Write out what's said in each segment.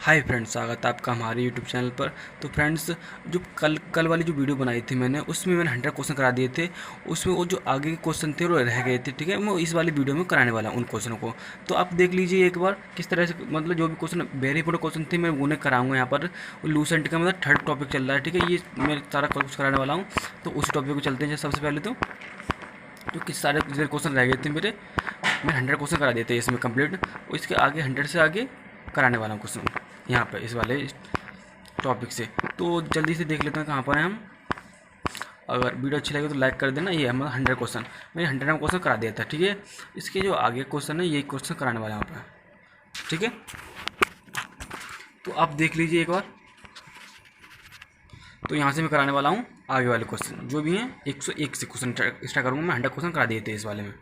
Hi friends, स्वागत है आपका हमारे यूट्यूब चैनल पर। तो फ्रेंड्स, जो कल वाली जो वीडियो बनाई थी मैंने, उसमें मैंने 100 क्वेश्चन करा दिए थे। उसमें वो जो आगे के क्वेश्चन थे वो रह गए थे। ठीक है, मैं इस वाली वीडियो में कराने वाला हूँ उन क्वेश्चनों को। तो आप देख लीजिए एक बार किस तरह से, मतलब जो भी क्वेश्चन वेरी इंपॉर्टेंट क्वेश्चन थे मैं उन्हें कराऊंगा यहाँ पर। लूसेंट का मतलब थर्ड टॉपिक चल रहा है। ठीक है, ये मैं सारा कुछ कराने वाला हूँ। तो उस टॉपिक को चलते हैं। सबसे पहले तो जो किस सारे क्वेश्चन रह गए थे मेरे, मैं 100 क्वेश्चन करा दिए थे इसमें कंप्लीट। और इसके आगे 100 से आगे कराने वाला हूँ क्वेश्चन यहाँ पर इस वाले टॉपिक से। तो जल्दी से देख लेते हैं कहाँ पर हैं हम। अगर वीडियो अच्छी लगे तो लाइक कर देना। ये हमारा 100 क्वेश्चन, मैंने 100 क्वेश्चन करा दिया था। ठीक है, इसके जो आगे क्वेश्चन है यही क्वेश्चन कराने वाला यहाँ पर। ठीक है, तो आप देख लीजिए एक बार। तो यहाँ से मैं कराने वाला हूँ आगे वाले क्वेश्चन जो भी हैं। 101 से क्वेश्चन स्टार्ट करूँगा मैं। 100 क्वेश्चन करा दिए थे इस वाले में।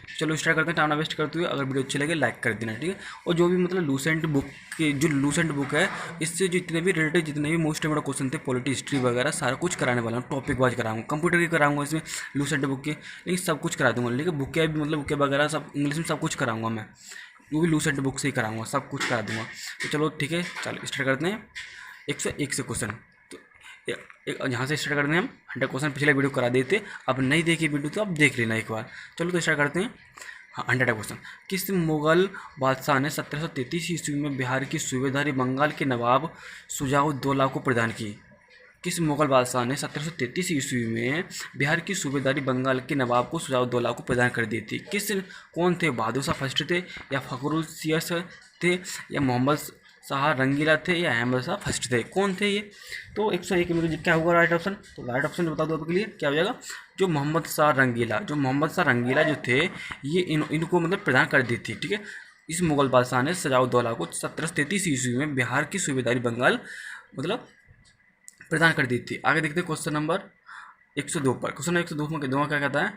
चलो स्टार्ट करते हैं, टाइम ना वेस्ट करते हुए। अगर वीडियो अच्छी लगे लाइक कर देना। ठीक है, और जो भी मतलब लूसेंट बुक के, जो लूसेंट बुक है, इससे जितने भी रिलेटेड जितने भी मोस्ट इंपोर्टेंट क्वेश्चन थे, पॉलिटी हिस्ट्री वगैरह सारा कुछ कराने वाला हूँ। टॉपिक वाइज कराऊंगा, कंप्यूटर की कराऊंगा इसमें, लूसेंट बुक के, लेकिन सब कुछ करा दूंगा। लेकिन बुकें भी, मतलब बुकें वगैरह सब इंग्लिश में सब कुछ कराऊंगा मैं। वो भी लूसेंट बुक से ही कराऊंगा, सब कुछ करा दूंगा। तो चलो ठीक है, चलो स्टार्ट करते हैं 101 से क्वेश्चन। यहाँ से स्टार्ट करते हैं हम। 100 क्वेश्चन पिछले वीडियो करा दिए थे, अब नहीं देखी वीडियो तो आप देख लेना एक बार। चलो तो स्टार्ट करते हैं। हाँ, 100 क्वेश्चन। किस मुगल बादशाह ने 1733 ईस्वी में बिहार की सूबेदारी बंगाल के नवाब शुजाउद्दौला को प्रदान की? किस मुगल बादशाह ने 1733 ईस्वी में बिहार की सूबेदारी बंगाल के नवाब को शुजाउद्दौला को प्रदान कर दी थी? कौन थे? बहादुर शाह फर्स्ट थे, या फखरुल सियस थे, या मोहम्मद शाह रंगीला थे, या अहमद शाह फर्स्ट थे? कौन थे ये? तो 101 में क्या होगा राइट ऑप्शन? तो राइट ऑप्शन बता दो आपके लिए क्या हो जाएगा। जो मोहम्मद शाह रंगीला जो थे, ये इनको मतलब प्रदान कर दी थी। ठीक है, इस मुगल बादशाह ने शुजाउद्दौला को 1733 ईस्वी में बिहार की सूबेदारी बंगाल मतलब प्रदान कर दी थी। आगे देखते हैं क्वेश्चन नंबर 102 पर। क्वेश्चन 102 में क्या कहता है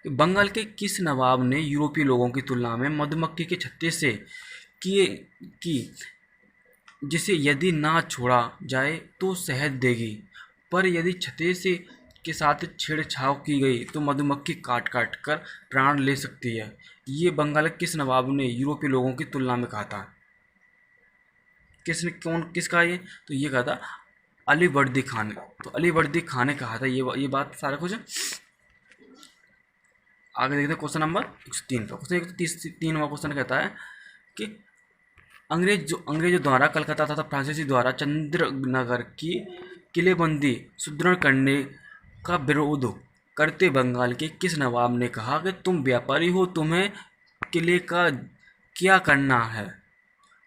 कि बंगाल के किस नवाब ने यूरोपीय लोगों की तुलना में मधुमक्खी के छत्ते से किए की जिसे यदि ना छोड़ा जाए तो शहद देगी, पर यदि छत्ते से के साथ छेड़छाड़ की गई तो मधुमक्खी काट काट कर प्राण ले सकती है? ये बंगाल के किस नवाब ने यूरोपीय लोगों की तुलना में कहा था? किसका ये? तो ये कहा था अलीवर्दी खान। तो अलीवर्दी खान ने कहा था ये बात सारा कुछ। आगे देखते हैं क्वेश्चन नंबर 103 पर। क्वेश्चन 103वां क्वेश्चन कहता है कि अंग्रेजों द्वारा कलकत्ता तथा फ्रांसीसी द्वारा चंद्रनगर की किलेबंदी सुदृढ़ करने का विरोध करते बंगाल के किस नवाब ने कहा कि तुम व्यापारी हो, तुम्हें किले का क्या करना है?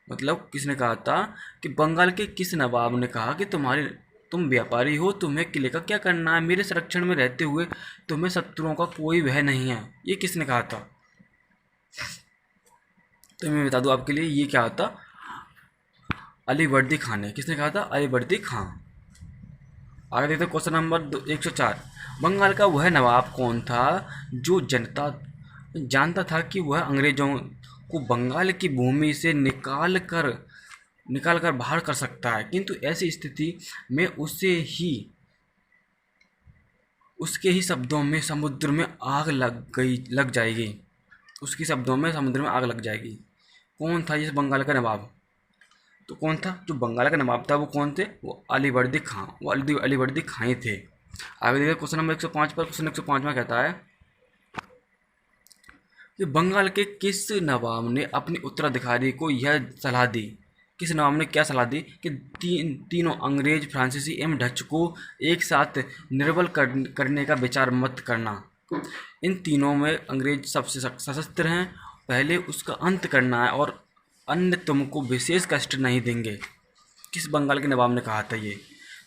मतलब किसने कहा था कि बंगाल के किस नवाब ने कहा कि तुम व्यापारी हो, तुम्हें किले का क्या करना है, मेरे संरक्षण में रहते हुए तुम्हें शत्रुओं का कोई भय नहीं है? ये किसने कहा था? तो मैं बता दूं आपके लिए, ये क्या था? अलीवर्दी खान ने। किसने कहा था? अलीवर्दी खान। आगे देखते हैं क्वेश्चन नंबर 104। बंगाल का वह नवाब कौन था जो जनता जानता था कि वह अंग्रेजों को बंगाल की भूमि से निकाल कर बाहर कर सकता है, किंतु ऐसी स्थिति में उसके ही शब्दों में समुद्र में आग लग जाएगी? उसके शब्दों में समुद्र में आग लग जाएगी। कौन था ये बंगाल का नवाब? तो कौन था जो बंगाल का नवाब था? वो कौन थे? वो अलीवर्दी खां। वो अलीवर्दी खां ही थे। आगे देखिए क्वेश्चन नंबर 105 पर। क्वेश्चन 105 में कहता है कि बंगाल के किस नवाब ने अपने उत्तराधिकारी को यह सलाह दी? किस नवाब ने क्या सलाह दी कि तीनों अंग्रेज, फ्रांसीसी एवं डच को एक साथ निर्बल करने का विचार मत करना। इन तीनों में अंग्रेज सबसे सशस्त्र हैं, पहले उसका अंत करना है और अन्य तुमको विशेष कष्ट नहीं देंगे। किस बंगाल के नवाब ने कहा था ये?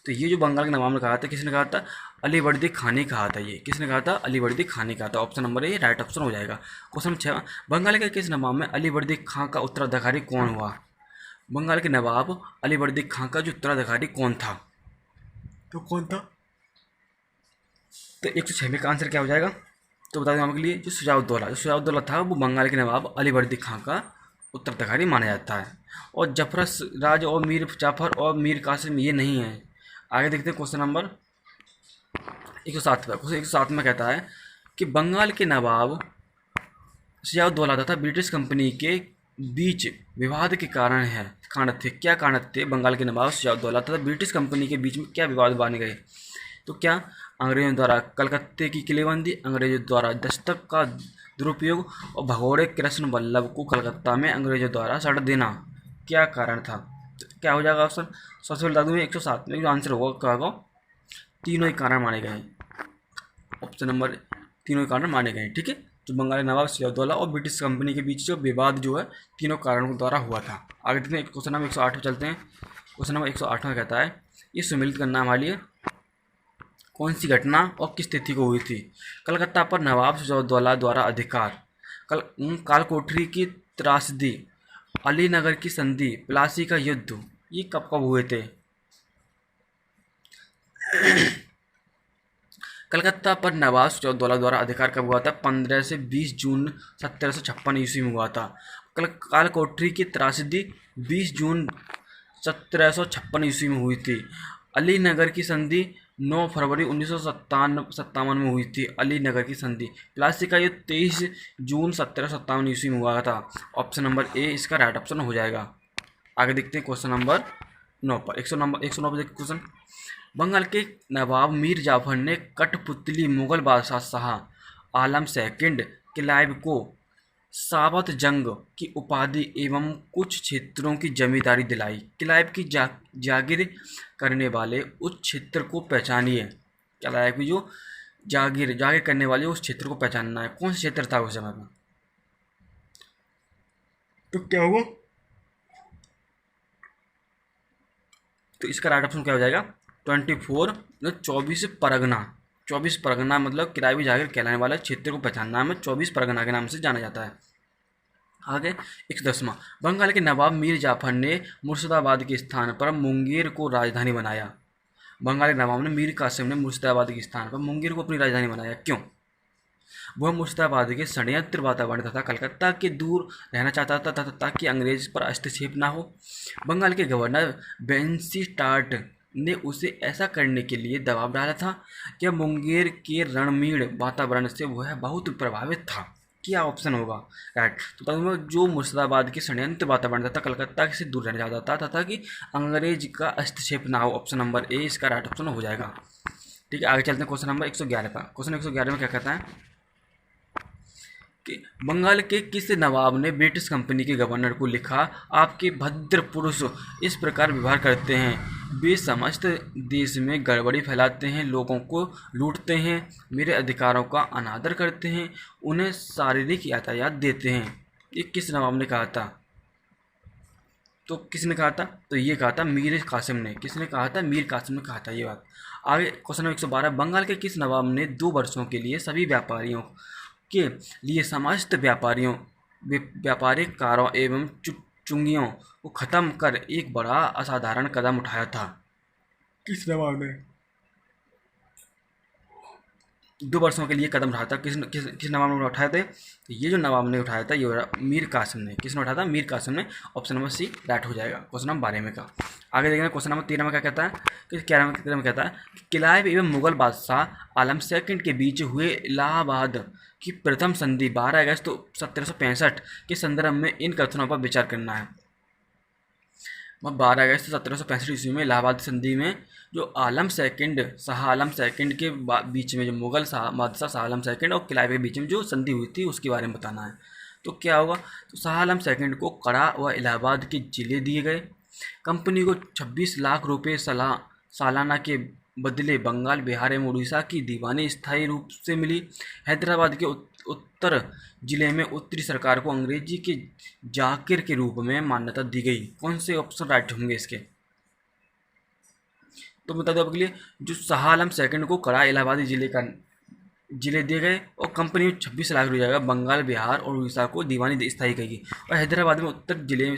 तो ये जो बंगाल के नवाब ने कहा था, किसने कहा था? अलीवर्दी खान ने कहा था। ये किसने कहा था? अलीवर्दी खान ने कहा था। Option number A right option हो जाएगा। क्वेश्चन 6। बंगाल के किस नवाब में अलीवर्दी खां का उत्तराधिकारी कौन हुआ? बंगाल के नवाब अलीवर्दी खां का जो उत्तराधिकारी कौन था? तो कौन था? तो 106 में का आंसर क्या हो जाएगा? तो बता दें आपके लिए, जो शुजाउद्दौला था वो बंगाल के नवाब अलीवर्दी खां का उत्तराधिकारी माना जाता है। और जफरस राज और मीर जाफर और मीर कासिम ये नहीं है। आगे देखते हैं क्वेश्चन नंबर 107 पर। क्वेश्चन 107 में कहता है कि बंगाल के नवाब शुजाउद्दौला तथा ब्रिटिश कंपनी के बीच विवाद के कारण थे। क्या कारण थे? बंगाल के नवाब सिराजउद्दौला तथा ब्रिटिश कंपनी के बीच में क्या विवाद बन गए? तो क्या अंग्रेजों द्वारा कलकत्ते की किलेबंदी, अंग्रेजों द्वारा दस्तक का दुरुपयोग और भगोड़े कृष्ण वल्लभ को कलकत्ता में अंग्रेजों द्वारा सड़ देना, क्या कारण था? तो क्या हो जाएगा ऑप्शन? सबसे पहले बता दूँ 107 में जो आंसर होगा क्या होगा? तीनों ही कारण माने गए हैं। ऑप्शन नंबर तीनों ही कारण माने गए हैं। ठीक है, तो बंगाली नवाब सिराजउद्दौला और ब्रिटिश कंपनी के बीच जो विवाद जो है तीनों कारणों द्वारा हुआ था। आगे देखते हैं क्वेश्चन नंबर 108 में चलते हैं। क्वेश्चन नंबर 108 में कहता है ये सुमिलित करना हमारे लिए कौन सी घटना और किस तिथि को हुई थी? कलकत्ता पर नवाब सिराजउद्दौला द्वारा अधिकार, कालकोठरी की त्रासदी, अलीनगर की संधि, प्लासी का युद्ध, ये कब कब हुए थे? कलकत्ता पर नवाब सिराजउद्दौला द्वारा अधिकार कब हुआ था? 15 से 20 जून 1756 ईस्वी में हुआ था। कालकोठरी की त्रासदी 20 जून 1756 ईस्वी में हुई थी। अलीनगर की संधि 9 फरवरी 1957 में हुई थी। अलीनगर की संधि। प्लासी का युद्ध 23 जून 1757 ईस्वी में हुआ था। ऑप्शन नंबर ए इसका राइट ऑप्शन हो जाएगा। आगे देखते हैं क्वेश्चन नंबर 9 पर। 109 पर देखते क्वेश्चन। बंगाल के नवाब मीर जाफर ने कठपुतली मुगल बादशाह शाह आलम सेकंड क्लाइव को साबत जंग की उपाधि एवं कुछ क्षेत्रों की जमींदारी दिलाई। क्लाइव की जागीर करने वाले उस क्षेत्र को पहचानिए। क्लाइव की जो जागीर करने वाले उस क्षेत्र को पहचानना है। कौन सा क्षेत्र था उस समय में? तो क्या हुआ? तो इसका राइट ऑप्शन क्या हो जाएगा? 24 मतलब 24 परगना। 24 परगना मतलब किराए जागीर कहलाने वाला क्षेत्र को पहचानना हमें 24 परगना के नाम से जाना जाता है। आगे 110वां। बंगाल के नवाब मीर जाफर ने मुर्शिदाबाद के स्थान पर मुंगेर को राजधानी बनाया। बंगाल के नवाब ने मीर कासिम ने मुर्शिदाबाद के स्थान पर मुंगेर को अपनी राजधानी बनाया। क्यों? वह मुर्शिदाबाद के षड्यंत्र वातावरण तथा कलकत्ता के दूर रहना चाहता था ताकि अंग्रेज पर हस्तक्षेप न हो। बंगाल के गवर्नर बेंसीस्टार्ट ने उसे ऐसा करने के लिए दबाव डाला था कि मुंगेर के रणमीण वातावरण से वह बहुत प्रभावित था। क्या ऑप्शन होगा राइट? तो बताऊँगा जो मुर्शिदाबाद के षड्यंत्र वातावरण तथा कलकत्ता से दूर रहना चाहता था ताकि अंग्रेज का हस्तक्षेप ना हो। ऑप्शन नंबर ए इसका राइट ऑप्शन हो जाएगा। ठीक है, आगे चलते हैं क्वेश्चन नंबर 111 पर। क्वेश्चन 111 में क्या कहता है कि बंगाल के किस नवाब ने ब्रिटिश कंपनी के गवर्नर को लिखा, आपके भद्र पुरुष इस प्रकार व्यवहार करते हैं, वे समस्त देश में गड़बड़ी फैलाते हैं, लोगों को लूटते हैं, मेरे अधिकारों का अनादर करते हैं, उन्हें शारीरिक यातायात देते हैं। ये किस नवाब ने कहा था? तो किसने कहा था? तो ये कहा था मीर कासिम ने। किसने कहा था? मीर कासिम ने कहा था ये बात। आगे क्वेश्चन नंबर 112। बंगाल के किस नवाब ने 2 वर्षों के लिए सभी व्यापारियों के लिए समस्त व्यापारिक कारों एवं चुंगियों को ख़त्म कर एक बड़ा असाधारण कदम उठाया था? किस नवाब ने 2 वर्षों के लिए कदम उठाया था? किस नवाब ने उठाए थे? तो ये जो नवाब ने उठाया था ये मीर कासिम ने। किसने उठाया था? मीर कासिम ने। ऑप्शन नंबर सी राइट हो जाएगा क्वेश्चन नंबर 12 में का। आगे देखेंगे क्वेश्चन नंबर 13 में क्या कहता है कि 13 में कहता है कि क्लाइव एवं मुगल बादशाह आलम सेकंड के बीच हुए इलाहाबाद की प्रथम संधि 12 अगस्त 1765 के संदर्भ में इन कथनों पर विचार करना है। 12 अगस्त 1765 ईस्वी में इलाहाबाद संधि में जो शाह आलम सेकंड के बीच में जो मुगल बादशाह शाह आलम सेकंड और क्लाइव के बीच में जो संधि हुई थी उसके बारे में बताना है। तो क्या होगा? तो शाह आलम सेकंड को कड़ा व इलाहाबाद के जिले दिए गए। कंपनी को 26 लाख रुपये सालाना के बदले बंगाल, बिहार एवं उड़ीसा की दीवानी स्थायी रूप से मिली। हैदराबाद के उत्तर जिले में उत्तरी सरकार को अंग्रेजी के जाकिर के रूप में मान्यता दी गई। कौन से ऑप्शन राइट होंगे इसके? तो बता दो आपके लिए जो शाह आलम सेकंड को कड़ा इलाहाबादी जिले दिए गए और कंपनी में 26 लाख रुपये जाएगा। बंगाल, बिहार और उड़ीसा को दीवानी स्थायी करेगी और हैदराबाद में उत्तर जिले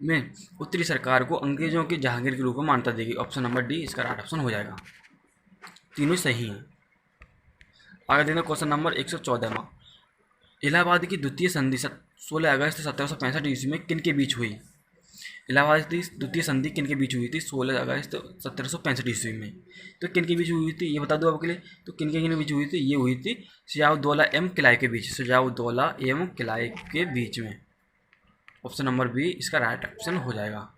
में उत्तरी सरकार को अंग्रेजों के जहांगीर के रूप में मान्यता देगी। ऑप्शन नंबर डी इसका राइट ऑप्शन हो जाएगा। तीनों सही हैं। आगे देखना क्वेश्चन नंबर 114वां। इलाहाबाद की द्वितीय संधि 16 अगस्त 1765 ईस्वी में किन के बीच हुई? इलाहाबाद की द्वितीय संधि किन के बीच हुई थी? 16 अगस्त 1765 ईस्वी में। तो किन के बीच हुई थी ये बता दो आपके लिए। तो किन के बीच हुई थी? ये हुई थी सिराजउद्दौला एवं किलाए के बीच। सिराजउद्दौला एवं किलाए के बीच में। ऑप्शन नंबर बी इसका राइट ऑप्शन हो जाएगा।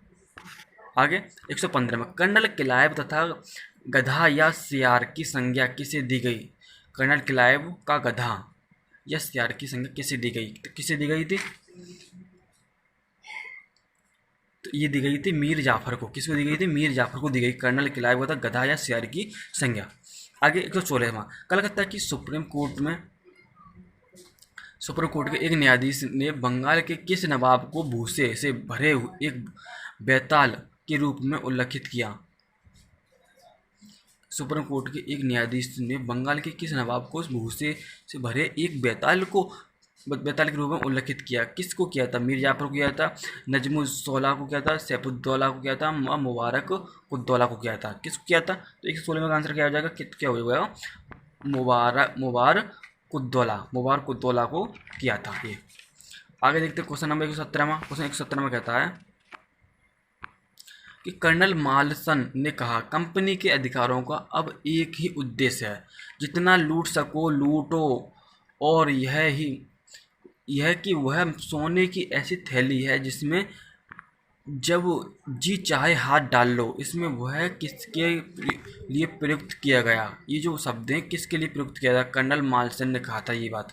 आगे 115 में कर्नल क्लाइव तथा गधा या सियार की संज्ञा किसे दी गई? कर्नल क्लाइव का गधा या सियार की संज्ञा किसे दी गई? तो किसे दी गई थी? तो ये दी गई थी मीर जाफर को। किसको दी गई थी? मीर जाफर को दी गई कर्नल क्लाइव तथा गधा या सियार की संज्ञा। आगे 116वां, कलकत्ता की सुप्रीम कोर्ट के एक न्यायाधीश ने बंगाल के किस नवाब को भूसे से भरे हुए एक बेताल के रूप में उल्लिखित किया? सुप्रीम कोर्ट के एक न्यायाधीश ने बंगाल के किस नवाब को भूसे से भरे एक बेताल के रूप में उल्लिखित किया? किसको किया था? मीर जाफर को किया था, नजमुद्दौला को किया था, सैफुद्दौला को किया था, मुबारक उद्दौला को किया था? किसको किया था? तो 116 का आंसर क्या हो जाएगा? क्या हो जाएगा? मुबारक उद्दौला को किया था ये। आगे देखते हैं क्वेश्चन नंबर 117वां। क्वेश्चन 117 में कहता है कि कर्नल मालसन ने कहा कंपनी के अधिकारों का अब एक ही उद्देश्य है, जितना लूट सको लूटो, और यह कि वह सोने की ऐसी थैली है जिसमें जब जी चाहे हाथ डाल लो। इसमें वह किसके लिए प्रयुक्त किया गया? ये जो शब्द हैं किसके लिए प्रयुक्त किया गया? कर्नल मालसन ने कहा था ये बात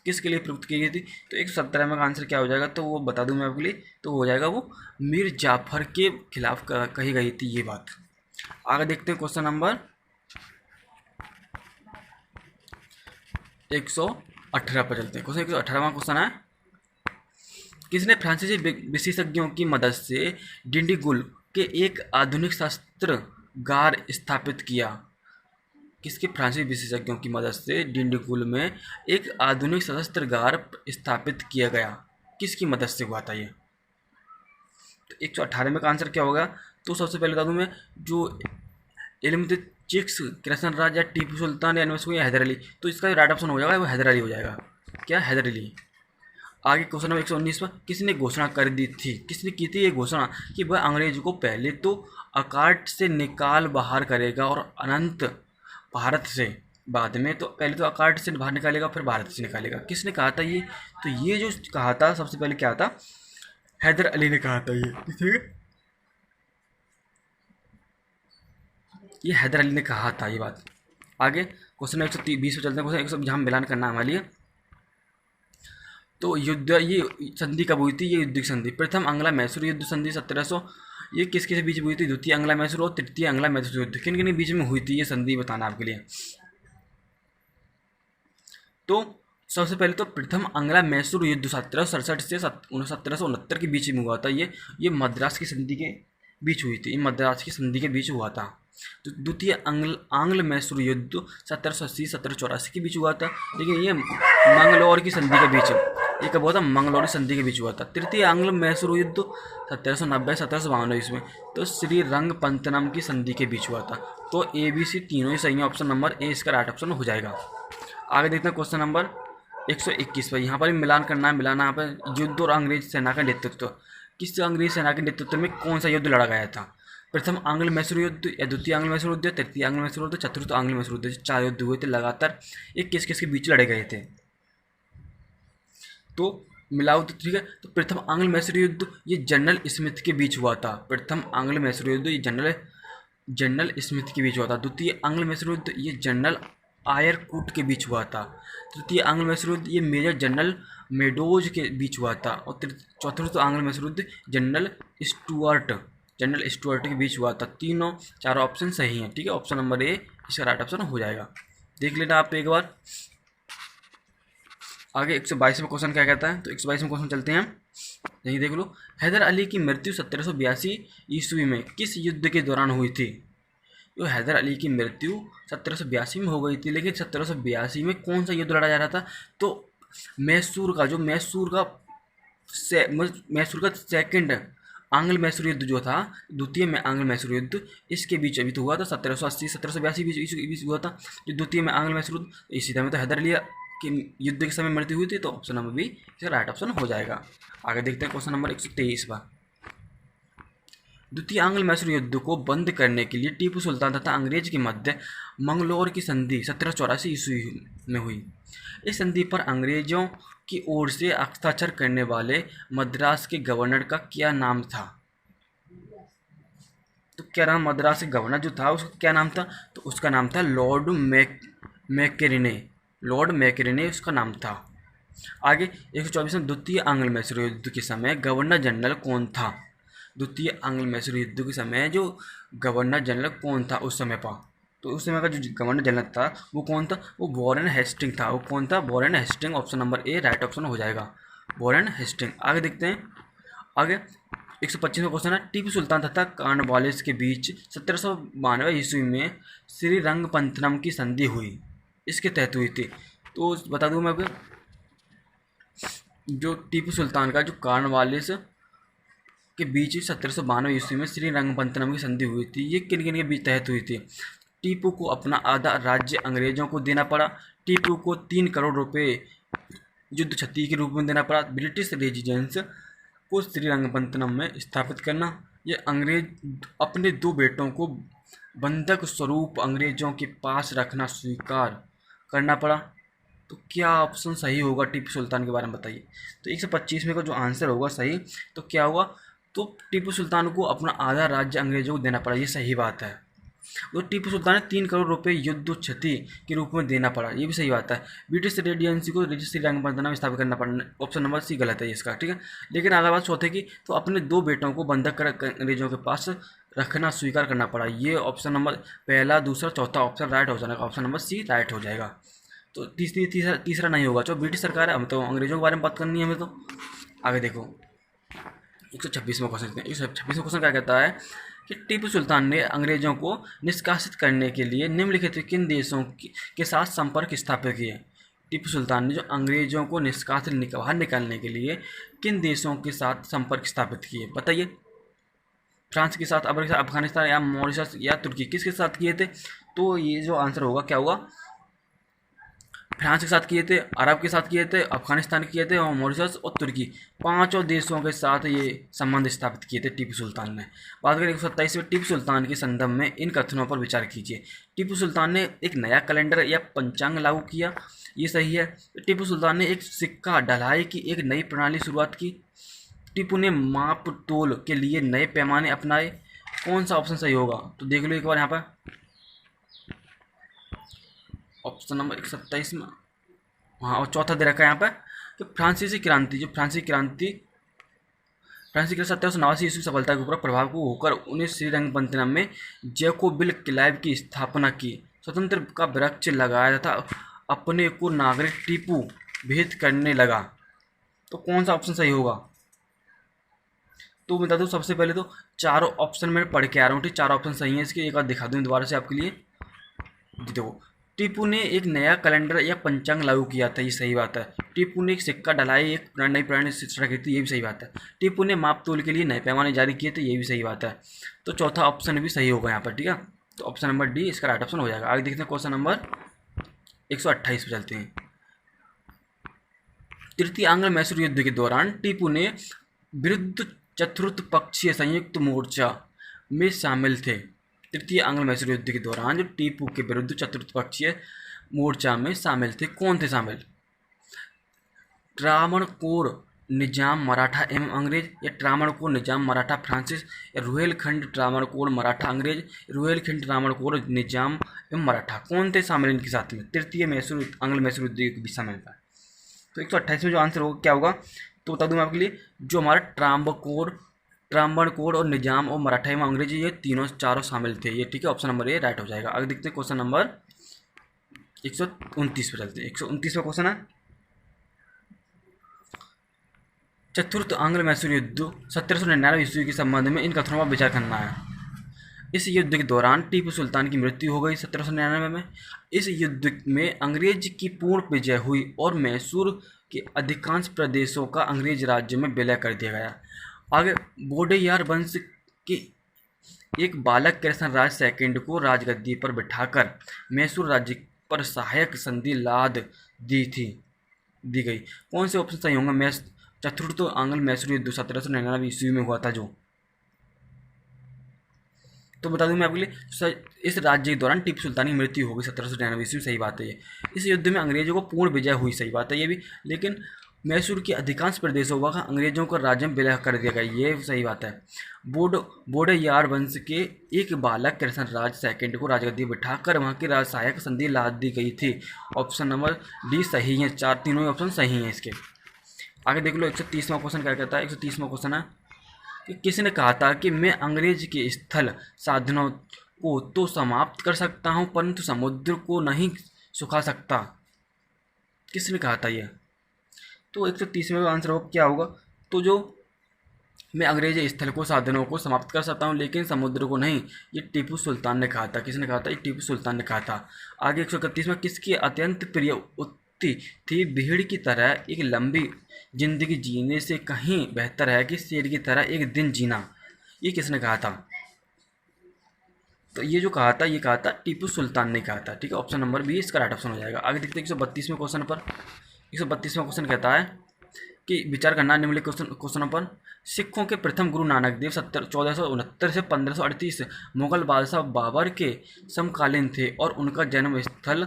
किसके लिए प्रयुक्त की गई थी? तो 117 में का आंसर क्या हो जाएगा? तो वो बता दूं मैं आपके लिए, तो हो जाएगा वो मीर जाफर के खिलाफ कही गई थी ये बात। आगे देखते हैं क्वेश्चन नंबर 118 पर चलते हैं। क्वेश्चन 118वां क्वेश्चन है, किसने फ्रांसीसी विशेषज्ञों की मदद से डिंडीगुल के एक आधुनिक शस्त्रागार स्थापित किया? किसके फ्रांसीसी विशेषज्ञों की मदद से डिंडीगुल में एक आधुनिक शस्त्रागार स्थापित किया गया? किसकी मदद से हुआ था ये? तो 118 में का आंसर क्या होगा? तो सबसे पहले बता दूं मैं, जो इल्मुतमिश, कृष्ण राज या टीपू सुल्तान या अनवर या हैदर अली, तो इसका राइट ऑप्शन हो जाएगा वो हैदर अली हो जाएगा। क्या? हैदर अली। आगे क्वेश्चन नंबर 119 पर, किसने घोषणा कर दी थी? किसने की थी ये घोषणा कि वह अंग्रेजों को पहले तो अकाट से निकाल बाहर करेगा और अनंत भारत से, बाद में तो पहले तो अकाट से बाहर निकालेगा फिर भारत से निकालेगा? किसने कहा था ये? तो ये जो कहा था सबसे पहले क्या था? हैदर अली ने कहा था ये। ठीक है, ये हैदर अली ने कहा था ये बात। आगे क्वेश्चन 120 पर चलते हैं। क्वेश्चन 100 जहाँ मिलान करना हमारे लिए, तो युद्ध, ये संधि कब हुई थी? ये युद्ध की संधि प्रथम आंग्ला मैसूर युद्ध संधि 1700, ये किसके बीच में हुई थी? द्वितीय आंग्ला मैसूर और तृतीय आंग्ला मैसूर युद्ध। किन किन बीच में हुई थी ये संधि बताना आपके लिए। तो सबसे पहले तो प्रथम आंग्ला मैसूर युद्ध 1767 से 1769 के बीच में हुआ था। ये मद्रास की संधि के बीच हुई थी, मद्रास की संधि के बीच हुआ था। तो द्वितीय आंग्ल मैसूर युद्ध 1780 1784 के बीच हुआ था, लेकिन ये मंगलौर की संधि के बीच, ये कब हुआ था? मंगलौर की संधि के बीच हुआ था। तृतीय आंग्ल मैसूर युद्ध 1790 1792 इसमें, तो श्री रंगपंतनम की संधि के बीच हुआ था। तो ए बी सी तीनों ही सही है, ऑप्शन नंबर ए इसका राइट ऑप्शन हो जाएगा। आगे देखते हैं क्वेश्चन नंबर 121 पर। यहाँ पर भी मिलान करना है, मिलाना यहाँ पर युद्ध और अंग्रेज सेना का नेतृत्व। किस अंग्रेज सेना के नेतृत्व में कौन सा युद्ध लड़ा गया था? प्रथम आंग्ल मैसूर युद्ध या द्वितीय आंग्ल मैसूर युद्ध, तृतीय आंग्ल मैसूर युद्ध, चतुर्थ आंग्ल मैसूर युद्ध। 4 युद्ध हुए थे लगातार, ये किस किस के बीच लड़े गए थे? तो मिलाओ तो ठीक है। तो प्रथम आंग्ल मैसूर युद्ध ये जनरल स्मिथ के बीच हुआ था। प्रथम आंग्ल मैसूर युद्ध ये जनरल स्मिथ के बीच हुआ था। द्वितीय आंग्ल मैसूर युद्ध ये जनरल आयरकूट के बीच हुआ था। तृतीय आंग्ल मैसूर युद्ध ये मेजर जनरल मेडोज के बीच हुआ था। और चतुर्थ आंग्ल मैसूर युद्ध जनरल स्टुअर्ट के बीच हुआ था। तीनों चारों ऑप्शन सही हैं। ठीक है, ऑप्शन नंबर ए इसका राइट ऑप्शन हो जाएगा। देख लेना आप एक बार। आगे 122 में क्वेश्चन क्या कहता है? तो 122 में क्वेश्चन चलते हैं, यही देख लो। हैदर अली की मृत्यु 1782 ईस्वी में किस युद्ध के दौरान हुई थी? तो हैदर अली की मृत्यु 1782 में हो गई थी, लेकिन 1782 में कौन सा युद्ध लड़ा जा रहा था? तो मैसूर का सेकंड आंग्ल मैसूर युद्ध जो था, द्वितीय में आंग्ल मैसूर युद्ध, इसके बीच अभी तो हुआ था 1780 1782 बीच हुआ था जो द्वितीय में आंग्ल मैसूर युद्ध। इसी तरह में तो हैदर अली कि युद्ध के समय मृत्यु हुई थी, तो ऑप्शन नंबर बी इसका राइट ऑप्शन हो जाएगा। आगे देखते हैं क्वेश्चन नंबर 123 पर। द्वितीय आंग्ल मैसूर युद्ध को बंद करने के लिए टीपू सुल्तान तथा अंग्रेज के मध्य मंगलोर की संधि 1784 ईस्वी में हुई। इस संधि पर अंग्रेजों की ओर से हस्ताक्षर करने वाले मद्रास के गवर्नर का क्या नाम था? तो क्या नाम, मद्रास के गवर्नर जो था उसका क्या नाम था? तो उसका नाम था लॉर्ड मैकेरिने। लॉर्ड मैकेरिने उसका नाम था। आगे 124 में द्वितीय आंग्ल मैसूर युद्ध के समय गवर्नर जनरल कौन था? द्वितीय आंग्ल मैसूर युद्ध के समय जो गवर्नर जनरल कौन था उस समय पर? तो उस समय का जो गवर्नर जनरल था वो कौन था? वो वॉरेन हेस्टिंग था। वो कौन था? Warren Hasting. Option number A right option हो जाएगा, वॉरेन हेस्टिंग। आगे देखते हैं। आगे 125 में क्वेश्चन है, टीपू सुल्तान तथा कॉर्नवालिस के बीच 1792 ईस्वी में श्रीरंगपत्तनम की संधि हुई, इसके तहत हुई थी। तो बता दूं मैं आपको, जो टीपू सुल्तान का जो कॉर्नवालिस के बीच 1792 ईस्वी में श्रीरंगपत्तनम की संधि हुई थी, ये किन किन के बीच तहत हुई थी? टीपू को अपना आधा राज्य अंग्रेजों को देना पड़ा, टीपू को 3 करोड़ रुपए युद्ध क्षति के रूप में देना पड़ा, ब्रिटिश रेजिडेंस को श्रीरंगपत्तनम में स्थापित करना, ये अंग्रेज अपने 2 बेटों को बंधक स्वरूप अंग्रेजों के पास रखना स्वीकार करना पड़ा। तो क्या ऑप्शन सही होगा टीपू सुल्तान के बारे में बताइए। तो 125 में का जो आंसर होगा सही, तो क्या होगा? तो टीपू सुल्तान को अपना आधा राज्य अंग्रेजों को देना पड़ा, ये सही बात है। तो टीपू सुल्तान ने 3 करोड़ रुपए युद्ध क्षति के रूप में देना पड़ा, ये भी सही बात है। ब्रिटिश रेजिडेंसी को श्रीरंगपत्तनम में स्थापित करना पड़ा, ऑप्शन नंबर सी गलत है इसका, ठीक है। लेकिन अगर बात चौथे की, तो अपने 2 बेटों को बंधक कर अंग्रेजों के पास रखना स्वीकार करना पड़ा, ये ऑप्शन नंबर पहला, दूसरा, चौथा ऑप्शन राइट हो जाएगा, ऑप्शन नंबर सी राइट हो जाएगा। तो तीसरा नहीं होगा। जो ब्रिटिश सरकार है, हम तो अंग्रेजों के बारे में बात करनी है हमें। तो आगे देखो 126 में क्वेश्चन। 126 में क्वेश्चन क्या कहता है कि टीपू सुल्तान ने अंग्रेजों को निष्कासित करने के लिए निम्नलिखित किन देशों के साथ संपर्क स्थापित किए? टीपू सुल्तान ने जो अंग्रेजों को निष्कासित बाहर निकालने के लिए किन देशों के साथ संपर्क स्थापित किए, बताइए। फ्रांस के साथ, अफगानिस्तान या मॉरिशस या तुर्की, किसके साथ किए थे? तो ये जो आंसर होगा क्या होगा? फ्रांस के साथ किए थे, अरब के साथ किए थे, अफगानिस्तान किए थे और मॉरिशस और तुर्की, 5 देशों के साथ ये संबंध स्थापित किए थे टीपू सुल्तान ने। बात करें 127 में टीपू सुल्तान के संदर्भ में इन कथनों पर विचार कीजिए। टीपू सुल्तान ने एक नया कैलेंडर या पंचांग लागू किया, ये सही है। टीपू सुल्तान ने एक सिक्का ढलाई की एक नई प्रणाली शुरुआत की। टीपू ने माप तोल के लिए नए पैमाने अपनाए, कौन सा ऑप्शन सही होगा? तो देख लो एक बार यहाँ पर ऑप्शन नंबर 127 में, हाँ, और चौथा दे रखा है यहाँ पर कि फ्रांसीसी क्रांति 1789 ईस्वी सफलता के ऊपर प्रभाव को होकर उन्हें श्रीरंगपत्तनम में जैकोबिन क्लब की स्थापना की, स्वतंत्र का वृक्ष लगाया तथा अपने को नागरिक टीपू भेद करने लगा। तो कौन सा ऑप्शन सही होगा? तो बता दूँ, सबसे पहले तो चारों ऑप्शन मैं पढ़ के आ रहा हूँ, ठीक। 4 ऑप्शन सही हैं इसके, एक बार दिखा दूँ दोबारा से आपके लिए। देखो, टीपू ने एक नया कैलेंडर या पंचांग लागू किया था, ये सही बात है। टीपू ने एक सिक्का ढलाई एक नई प्रणाली शिक्षा की थी, ये भी सही बात है। टीपू ने माप तोल के लिए नए पैमाने जारी किए थे, ये भी सही बात है। तो चौथा ऑप्शन भी सही होगा यहाँ पर, ठीक है। तो ऑप्शन नंबर डी इसका राइट ऑप्शन हो जाएगा। आगे देखते हैं क्वेश्चन नंबर 128 पे चलते हैं। तृतीय आंग्ल मैसूर युद्ध के दौरान टीपू ने विरुद्ध चतुर्थ पक्षीय संयुक्त मोर्चा में शामिल थे। तृतीय आंग्ल मैसूर युद्ध के दौरान जो टीपू के विरुद्ध चतुर्थ पक्षीय मोर्चा में शामिल थे, कौन थे शामिल? त्रावणकोर निजाम मराठा एवं अंग्रेज, या त्रावणकोर निजाम मराठा फ्रांसिस, या रुहेलखंड त्रावणकोर मराठा अंग्रेज, रुहेलखंड त्रावणकोर निजाम एवं मराठा, कौन थे शामिल इनके साथ में? तृतीय मैसूर आंग्ल मैसूर युद्ध के बीच शामिल था। तो 128 में जो आंसर होगा क्या होगा? तो बता दूं मैं आपके लिए, जो हमारा त्रावणकोर और निजाम और मराठा एवं अंग्रेजी, ये चारों शामिल थे, ये ठीक है। ऑप्शन नंबर ए राइट हो जाएगा। आगे देखते हैं क्वेश्चन नंबर 129 पे चलते हैं। 129 पे क्वेश्चन है, चतुर्थ आंग्ल मैसूर युद्ध 1799 ईस्वी के संबंध में इन कथनों पर विचार करना है। इस युद्ध के दौरान टीपू सुल्तान की मृत्यु हो गई 1799 में। इस युद्ध में अंग्रेज की पूर्ण विजय हुई और मैसूर के अधिकांश प्रदेशों का अंग्रेज राज्य में विलय कर दिया गया। आगे वोडेयार वंश के एक बालक कृष्णराज सेकंड को राजगद्दी पर बिठाकर मैसूर राज्य पर सहायक संधि लाद दी गई। कौन से ऑप्शन सही होंगे? चतुर्थ आंग्ल मैसूर युद्ध 1799 ईस्वी में हुआ था जो। तो बता दूं मैं आपके लिए इस राज्य के दौरान टीपू सुल्तान की मृत्यु हो गई 1799 ईस्वी में, सही बात है ये। इस युद्ध में अंग्रेजों को पूर्ण विजय हुई, सही बात है ये भी। लेकिन मैसूर के अधिकांश प्रदेशों का अंग्रेजों को राज्य में विलय कर दिया गया, ये सही बात है। बोडेयार वंश के एक बालक कृष्ण राज सेकंड को राजगद्दी बिठाकर वहाँ की राजसहायक संधि ला दी गई थी। ऑप्शन नंबर डी सही है, तीनों ऑप्शन सही हैं इसके। आगे देख लो 130वां क्वेश्चन क्या कहता है। 130वां क्वेश्चन है कि किसने कहा था कि मैं अंग्रेज के स्थल साधनों को तो समाप्त कर सकता हूँ परंतु समुद्र को नहीं सुखा सकता। किसने कहा था ये? तो 130वें का आंसर क्या होगा? तो जो मैं अंग्रेज स्थल को साधनों को समाप्त कर सकता हूँ लेकिन समुद्र को नहीं, ये टीपू सुल्तान ने कहा था। किसने कहा था? ये टीपू सुल्तान ने कहा था। आगे 131 में किसकी अत्यंत प्रिय उक्ति थी भीड़ की तरह एक लंबी जिंदगी जीने से कहीं बेहतर है कि शेर की तरह एक दिन जीना। ये किसने कहा था? तो ये जो कहा था, ये कहा था टीपू सुल्तान ने कहा था। ठीक है, ऑप्शन नंबर बी इसका राइट ऑप्शन हो जाएगा। आगे देखते हैं 132वें क्वेश्चन पर। 132वां क्वेश्चन कहता है कि विचार करना निम्नलिखित क्वेश्चनों पर। सिखों के प्रथम गुरु नानक देव 1469 से 1538 मुगल बादशाह बाबर के समकालीन थे और उनका जन्म स्थल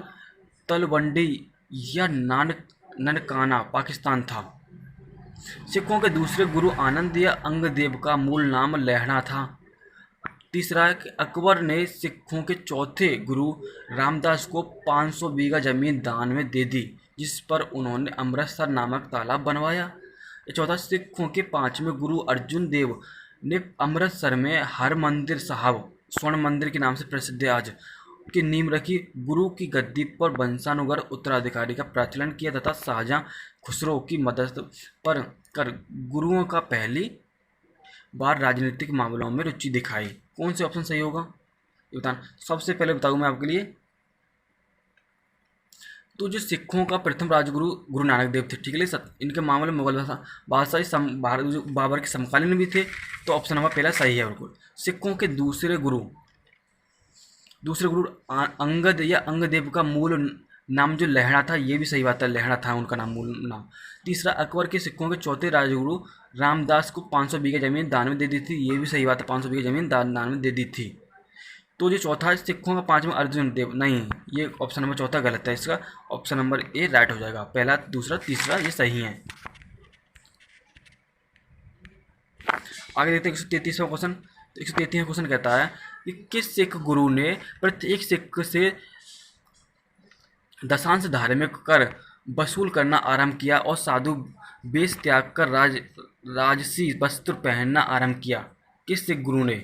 तलवंडी या ननकाना पाकिस्तान था। सिखों के दूसरे गुरु आनंद या अंगदेव का मूल नाम लहणा था। तीसरा है कि अकबर ने सिखों के चौथे गुरु रामदास को 500 बीघा जमीन दान में दे दी जिस पर उन्होंने अमृतसर नामक तालाब बनवाया। चौथा, सिखों के पांचवें गुरु अर्जुन देव ने अमृतसर में हरमंदिर साहब स्वर्ण मंदिर के नाम से प्रसिद्ध आज की नींव रखी। गुरु की गद्दी पर वंशानुगत उत्तराधिकारी का प्रचलन किया तथा शाहजहां खुसरो की मदद पर कर गुरुओं का पहली बार राजनीतिक मामलों में रुचि दिखाई। कौन से ऑप्शन सही होगा ये बताना। सबसे पहले बताऊँ मैं आपके लिए, तो जो सिखों का प्रथम राजगुरु गुरु नानक देव थे, ठीक है, इनके मामले में मुगल बादशाह बाबर के समकालीन भी थे, तो ऑप्शन नंबर पहला सही है बिल्कुल। सिखों के दूसरे गुरु अंगद या अंगदेव का मूल नाम जो लहणा था, ये भी सही बात है, लहणा था उनका नाम, मूल नाम। तीसरा, अकबर के सिखों के चौथे राजगुरु रामदास को 500 बीघा जमीन दान में दे दी थी, ये भी सही बात है, 500 बीघा जमीन दान में दे दी थी। तो जो चौथा है सिखों का पांचवा अर्जुन देव, नहीं, ये ऑप्शन नंबर चौथा गलत है, इसका ऑप्शन नंबर ए राइट हो जाएगा। पहला, दूसरा, तीसरा ये सही है। आगे देखते हैं 133वां क्वेश्चन। 133वां क्वेश्चन कहता है कि किस सिख गुरु ने प्रत्येक सिख से दशांश धार्मिक कर वसूल करना आरंभ किया और साधु वेश त्याग कर राजसी वस्त्र पहनना आरंभ किया? किस सिख गुरु ने?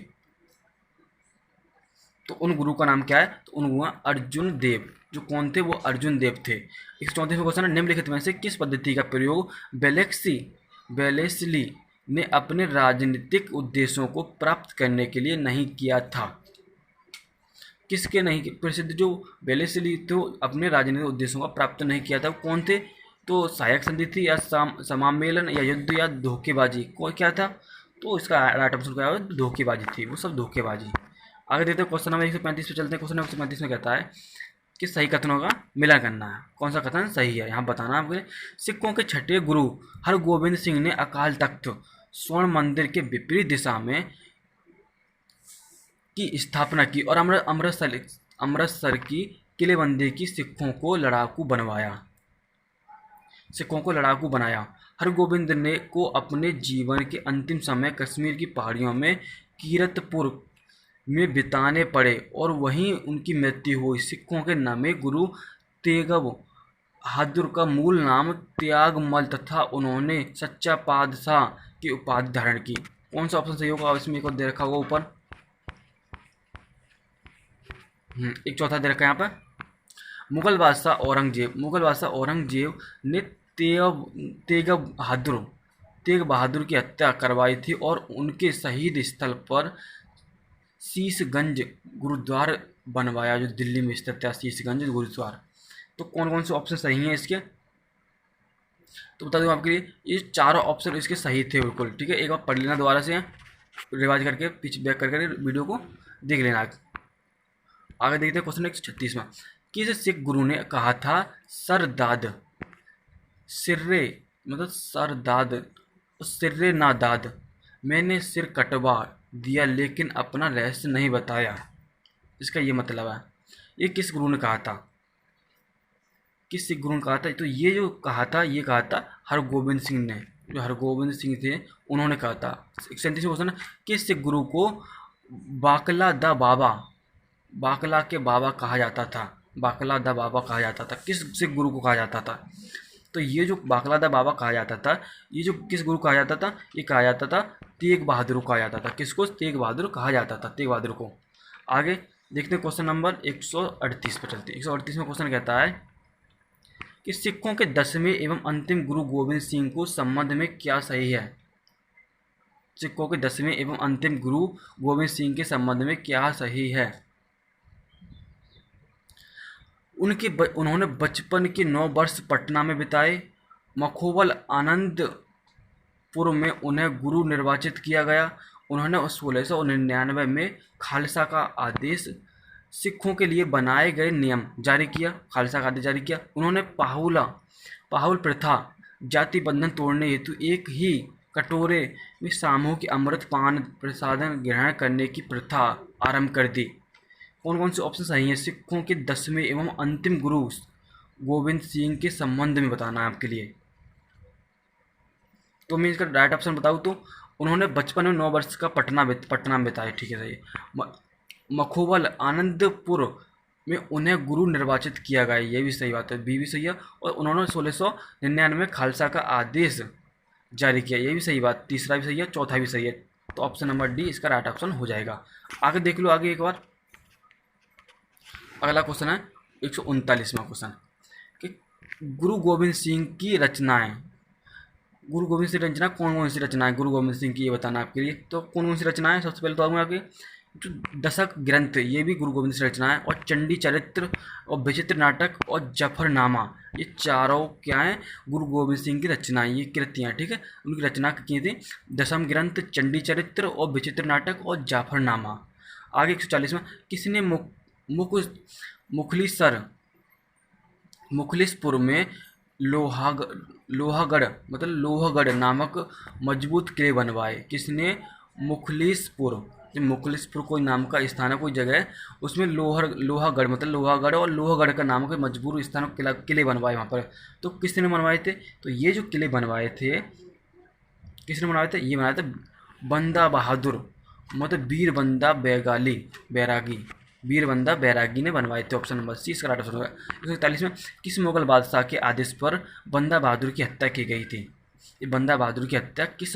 तो उन गुरु का नाम क्या है? तो उन गुरु अर्जुन देव। जो कौन थे? वो अर्जुन देव थे। 134वां क्वेश्चन है, निम्नलिखित में से किस पद्धति का प्रयोग वेलेस्ली ने अपने राजनीतिक उद्देश्यों को प्राप्त करने के लिए नहीं किया था? किसके नहीं? प्रसिद्ध जो वेलेस्ली थे अपने राजनीतिक उद्देश्यों का प्राप्त नहीं किया था, कौन थे? तो सहायक संधि थी या समामेलन या युद्ध या धोखेबाजी, कोई क्या था? तो इसका राइट ऑप्शन क्या है? धोखेबाजी थी, वो सब धोखेबाजी। आगे देखते हैं क्वेश्चन नंबर 135 पे चलते हैं। क्वेश्चन नंबर 135 में कहता है कि सही कथनों का मिलान करना है, कौन सा कथन सही है यहाँ बताना आपके। सिखों के छठे गुरु हरगोबिंद सिंह ने अकाल तख्त स्वर्ण मंदिर के विपरीत दिशा में की स्थापना की और अमृतसर की किलेबंदी की सिखों को लड़ाकू बनाया। हरगोबिंद ने को अपने जीवन के अंतिम समय कश्मीर की पहाड़ियों में कीरतपुर में बिताने पड़े और वहीं उनकी मृत्यु हुई। सिखों के नवे गुरु तेग बहादुर का मूल नाम त्यागमल तथा उन्होंने सच्चा पातशाह की उपाधि धारण की। कौन सा ऑप्शन सही होगा? इसमें एक और दे रखा होगा ऊपर, एक चौथा दे रखा है यहाँ पर। मुगल बादशाह औरंगजेब ने तेग बहादुर की हत्या करवाई थी और उनके शहीद स्थल पर शीशगंज गुरुद्वारा बनवाया, जो दिल्ली में स्थित है शीशगंज गुरुद्वारा। तो कौन कौन से ऑप्शन सही हैं इसके? तो बता दूं आपके लिए, ये चारों ऑप्शन इसके सही थे बिल्कुल, ठीक है। एक बार पढ़ लेना दोबारा से, रिवाइज करके पीछे बैक करके वीडियो को देख लेना। आगे देखते हैं क्वेश्चन 136वां। किस सिख गुरु ने कहा था सरदाद सिर्रे ना दाद, मैंने सिर कटवा दिया लेकिन अपना रहस्य नहीं बताया। इसका ये मतलब है, ये किस गुरु ने कहा था, किस सिख गुरु ने कहा था? तो ये जो कहा था, ये कहा था हरगोबिंद सिंह ने, जो हरगोबिंद सिंह थे उन्होंने कहा था। 37 क्वेश्चन है, किस सिख गुरु को बाकला द बाबा, बाकला के बाबा कहा जाता था? बाकला द बाबा कहा जाता था, किस सिख गुरु को कहा जाता था? तो ये जो बाकला द बाबा कहा जाता था, ये जो किस गुरु कहा जाता था? ये कहा जाता था तेग बहादुर को कहा जाता था। किसको? तेग बहादुर कहा जाता था, तेग बहादुर को। आगे देखते हैं क्वेश्चन नंबर 138 पर चलते हैं। 138 में क्वेश्चन कहता है कि सिखों के 10वें एवं अंतिम गुरु गोविंद सिंह को संबंध में क्या सही है? सिखों के 10वें एवं अंतिम गुरु गोविंद सिंह के संबंध में क्या सही है? उन्होंने बचपन के 9 वर्ष पटना में बिताए। मखोबल आनंदपुर में उन्हें गुरु निर्वाचित किया गया। उन्होंने 1699 में खालसा का आदेश सिखों के लिए बनाए गए नियम जारी किया, खालसा का आदेश जारी किया। उन्होंने पाहुल प्रथा, जाति बंधन तोड़ने हेतु एक ही कटोरे में सामूहिक अमृत पान प्रसादन ग्रहण करने की प्रथा आरंभ कर दी। कौन कौन से ऑप्शन सही हैं? सिखों के 10वें एवं अंतिम गुरु गोविंद सिंह के संबंध में बताना है आपके लिए। तो मैं इसका राइट ऑप्शन बताऊँ तो उन्होंने बचपन में 9 वर्ष का पटना में बिताए। ठीक है, सही। मखोबल आनंदपुर में उन्हें गुरु निर्वाचित किया गया, ये भी सही बात है, बी भी सही है। और उन्होंने 1699 में खालसा का आदेश जारी किया, ये भी सही बात। तीसरा भी सही है, चौथा भी सही है। तो ऑप्शन नंबर डी इसका राइट ऑप्शन हो जाएगा। आगे देख लो, आगे एक बार अगला क्वेश्चन है 139वां क्वेश्चन कि गुरु गोविंद सिंह की रचनाएं, गुरु गोविंद सिंह रचना कौन कौन सी रचनाएं गुरु गोविंद सिंह की, ये बताना आपके लिए। तो कौन कौन सी रचनाएं? सबसे पहले तो आऊँगा आपके जो दशक ग्रंथ, ये भी गुरु गोविंद सिंह रचना है। और चंडी चरित्र और विचित्र नाटक और जफरनामा, ये चारों क्या हैं? गुरु गोविंद सिंह की रचनाएं, ये कृतियाँ। ठीक है, उनकी रचना की थी दशम ग्रंथ, चंडी चरित्र और विचित्र नाटक और जाफरनामा। आगे 140 में किसने मुखलिसपुर में लोहागढ़ नामक मजबूत किले बनवाए? किसने मुखलिसपुर कोई नाम का स्थान है, कोई जगह है, उसमें लोहागढ़ लोहागढ़ और लोहागढ़ का नाम के मजबूत स्थान किले बनवाए वहाँ पर। तो किसने बनवाए थे? तो ये जो किले बनवाए थे, किसने बनवाए थे? ये बनाए थे बंदा बहादुर, वीर बंदा बैरागी ने बनवाए थे। ऑप्शन नंबर सी इसका राइट ऑप्शन होगा। 141 में किस मुगल बादशाह के आदेश पर बंदा बहादुर की हत्या की गई थी? ये बंदा बहादुर की हत्या किस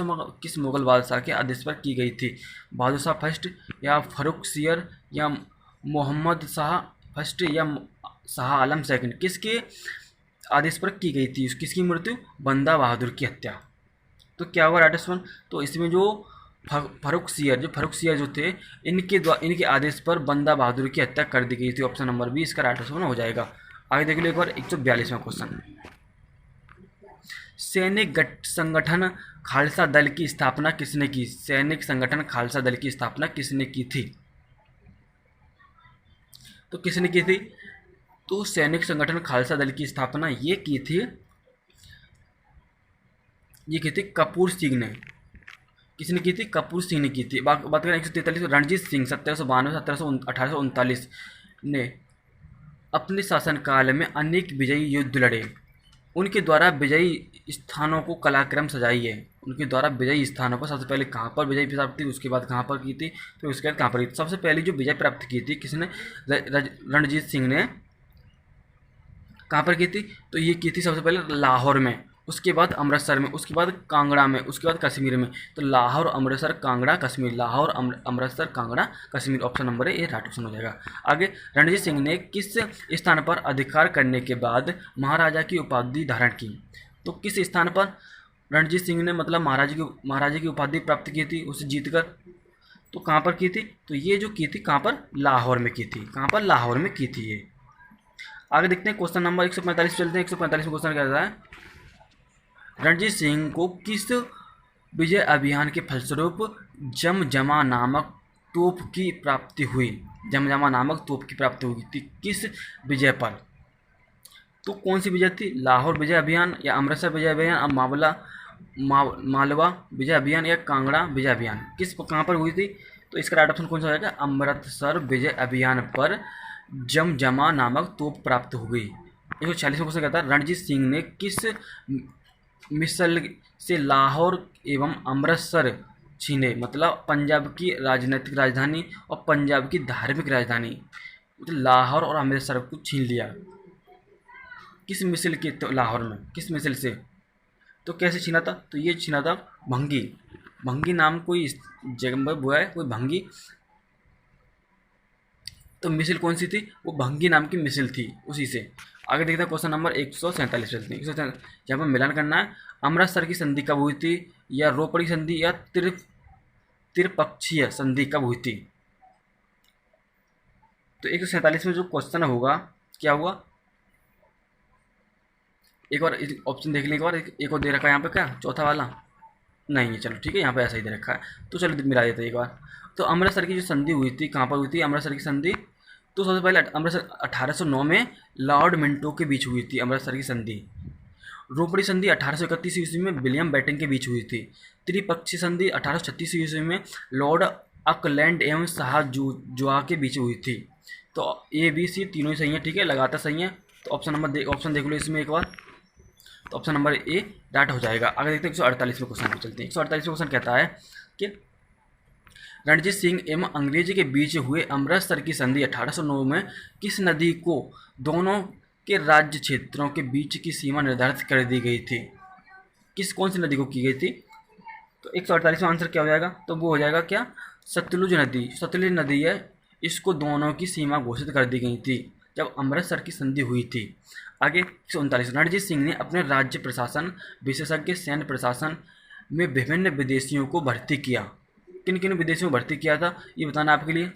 मुगल बादशाह के आदेश पर की गई थी? बहादुर शाह फर्स्ट या फर्रुखसियर या मोहम्मद शाह फर्स्ट या शाह आलम सेकंड, किसके आदेश पर की गई थी किसकी मृत्यु? बंदा बहादुर की हत्या। तो क्या होगा राइट ऑप्शन? तो इसमें जो फर्रुखसियर जो थे, इनके आदेश पर बंदा बहादुर की हत्या कर दी गई थी। ऑप्शन नंबर बी इसका राइट ऑप्शन हो जाएगा। आगे देख लो एक बार 142वां क्वेश्चन। सैनिक संगठन खालसा दल की स्थापना किसने की? सैनिक संगठन खालसा दल की स्थापना किसने की थी? तो किसने की थी? तो सैनिक संगठन खालसा दल की स्थापना ये की थी कपूर सिंह ने। किसने की थी? कपूर सिंह ने की थी। बात करें 143, रणजीत सिंह 1792 1839 ने अपने शासनकाल में अनेक विजयी युद्ध लड़े। उनके द्वारा विजयी स्थानों को कलाक्रम सजाई है। उनके द्वारा विजयी स्थानों पर सबसे पहले कहाँ पर विजय प्राप्त थी, उसके बाद कहाँ पर की थी, फिर उसके बाद कहाँ पर की थी। सबसे पहले जो विजय प्राप्त की थी किसने? रणजीत सिंह ने। कहाँ पर की थी? तो ये की थी सबसे पहले लाहौर में, उसके बाद अमृतसर में, उसके बाद कांगड़ा में, उसके बाद कश्मीर में। तो Lahore, Amritsar, Kangra, Kashmir, Lahore, Amritsar, Kangra, Kashmir. Option number A right option हो जाएगा। आगे रणजीत सिंह ने किस स्थान पर अधिकार करने के बाद महाराजा की उपाधि धारण की? तो किस स्थान पर रणजीत सिंह ने महाराजा की उपाधि प्राप्त की थी उसे जीतकर? तो कहाँ पर की थी? तो ये जो की थी कहाँ पर? लाहौर में की थी। कहाँ पर? लाहौर में की थी ये। आगे देखते हैं क्वेश्चन नंबर 145 चलते हैं। 145 में क्वेश्चन कहता है रणजीत सिंह को किस विजय अभियान के फलस्वरूप जमजमा नामक तोप की प्राप्ति हुई? जमजमा नामक तोप की प्राप्ति हुई थी किस विजय पर? तो कौन सी विजय थी? लाहौर विजय अभियान या अमृतसर विजय अभियान, अब मालवा विजय अभियान या कांगड़ा विजय अभियान, किस कहाँ पर हुई थी? तो इसका राइट ऑप्शन कौन सा हो जाएगा? अमृतसर विजय अभियान पर जमजमा नामक तोप प्राप्त हो गई। 146वां क्वेश्चन कहता है रणजीत सिंह ने किस मिसल से लाहौर एवं अमृतसर छीने? मतलब पंजाब की राजनीतिक राजधानी और पंजाब की धार्मिक राजधानी, मतलब लाहौर और अमृतसर को छीन लिया। किस मिसल के? तो लाहौर में किस मिसल से? तो कैसे छीना था? तो ये छीना था भंगी, भंगी नाम कोई जगह में हुआ है, कोई भंगी। तो मिसिल कौन सी थी? वो भंगी नाम की मिसिल थी, उसी से। आगे देखते हैं क्वेश्चन नंबर 147 चलते हैं। यहाँ पर मिलान करना है। अमृतसर की संधि कब हुई थी? या रोपड़ी संधि या त्रिपक्षीय संधि कब हुई थी? तो 147 में जो क्वेश्चन होगा क्या हुआ? एक और ऑप्शन देख लें, एक बार एक और दे रखा है यहाँ पे, क्या चौथा वाला नहीं है, चलो ठीक है, यहाँ पे ऐसा ही दे रखा है, तो चलो मिला देते हैं एक बार। तो अमृतसर की जो संधि हुई थी कहाँ पर हुई थी अमृतसर की संधि? तो सबसे पहले अमृतसर 1809 में लॉर्ड मिंटो के बीच हुई थी अमृतसर की संधि। रोपड़ी संधि 1831 ईस्वी में विलियम बेंटिंक के बीच हुई थी। त्रिपक्षीय संधि 1836 ईस्वी में लॉर्ड अकलैंड एवं शाहजहाँ के बीच हुई थी। तो ए बी सी तीनों ही सही है, ठीक है, लगातार सही है। तो ऑप्शन देख लो इसमें एक बार। तो ऑप्शन नंबर ए राइट हो जाएगा। आगे देखते हैं 148वें क्वेश्चन पे चलते हैं। 148वें क्वेश्चन कहता है कि रणजीत सिंह एवं अंग्रेजी के बीच हुए अमृतसर की संधि 1809 में किस नदी को दोनों के राज्य क्षेत्रों के बीच की सीमा निर्धारित कर दी गई थी? कौन सी नदी को की गई थी? तो 148वां आंसर क्या हो जाएगा? तो वो हो जाएगा क्या? सतलुज नदी। सतलुज नदी है, इसको दोनों की सीमा घोषित कर दी गई थी जब अमृतसर की संधि हुई थी। आगे 139 रणजीत सिंह ने अपने राज्य प्रशासन विशेषज्ञ सैन्य प्रशासन में विभिन्न विदेशियों को भर्ती किया। किन किन विदेशियों को भर्ती किया था ये बताना आपके लिए।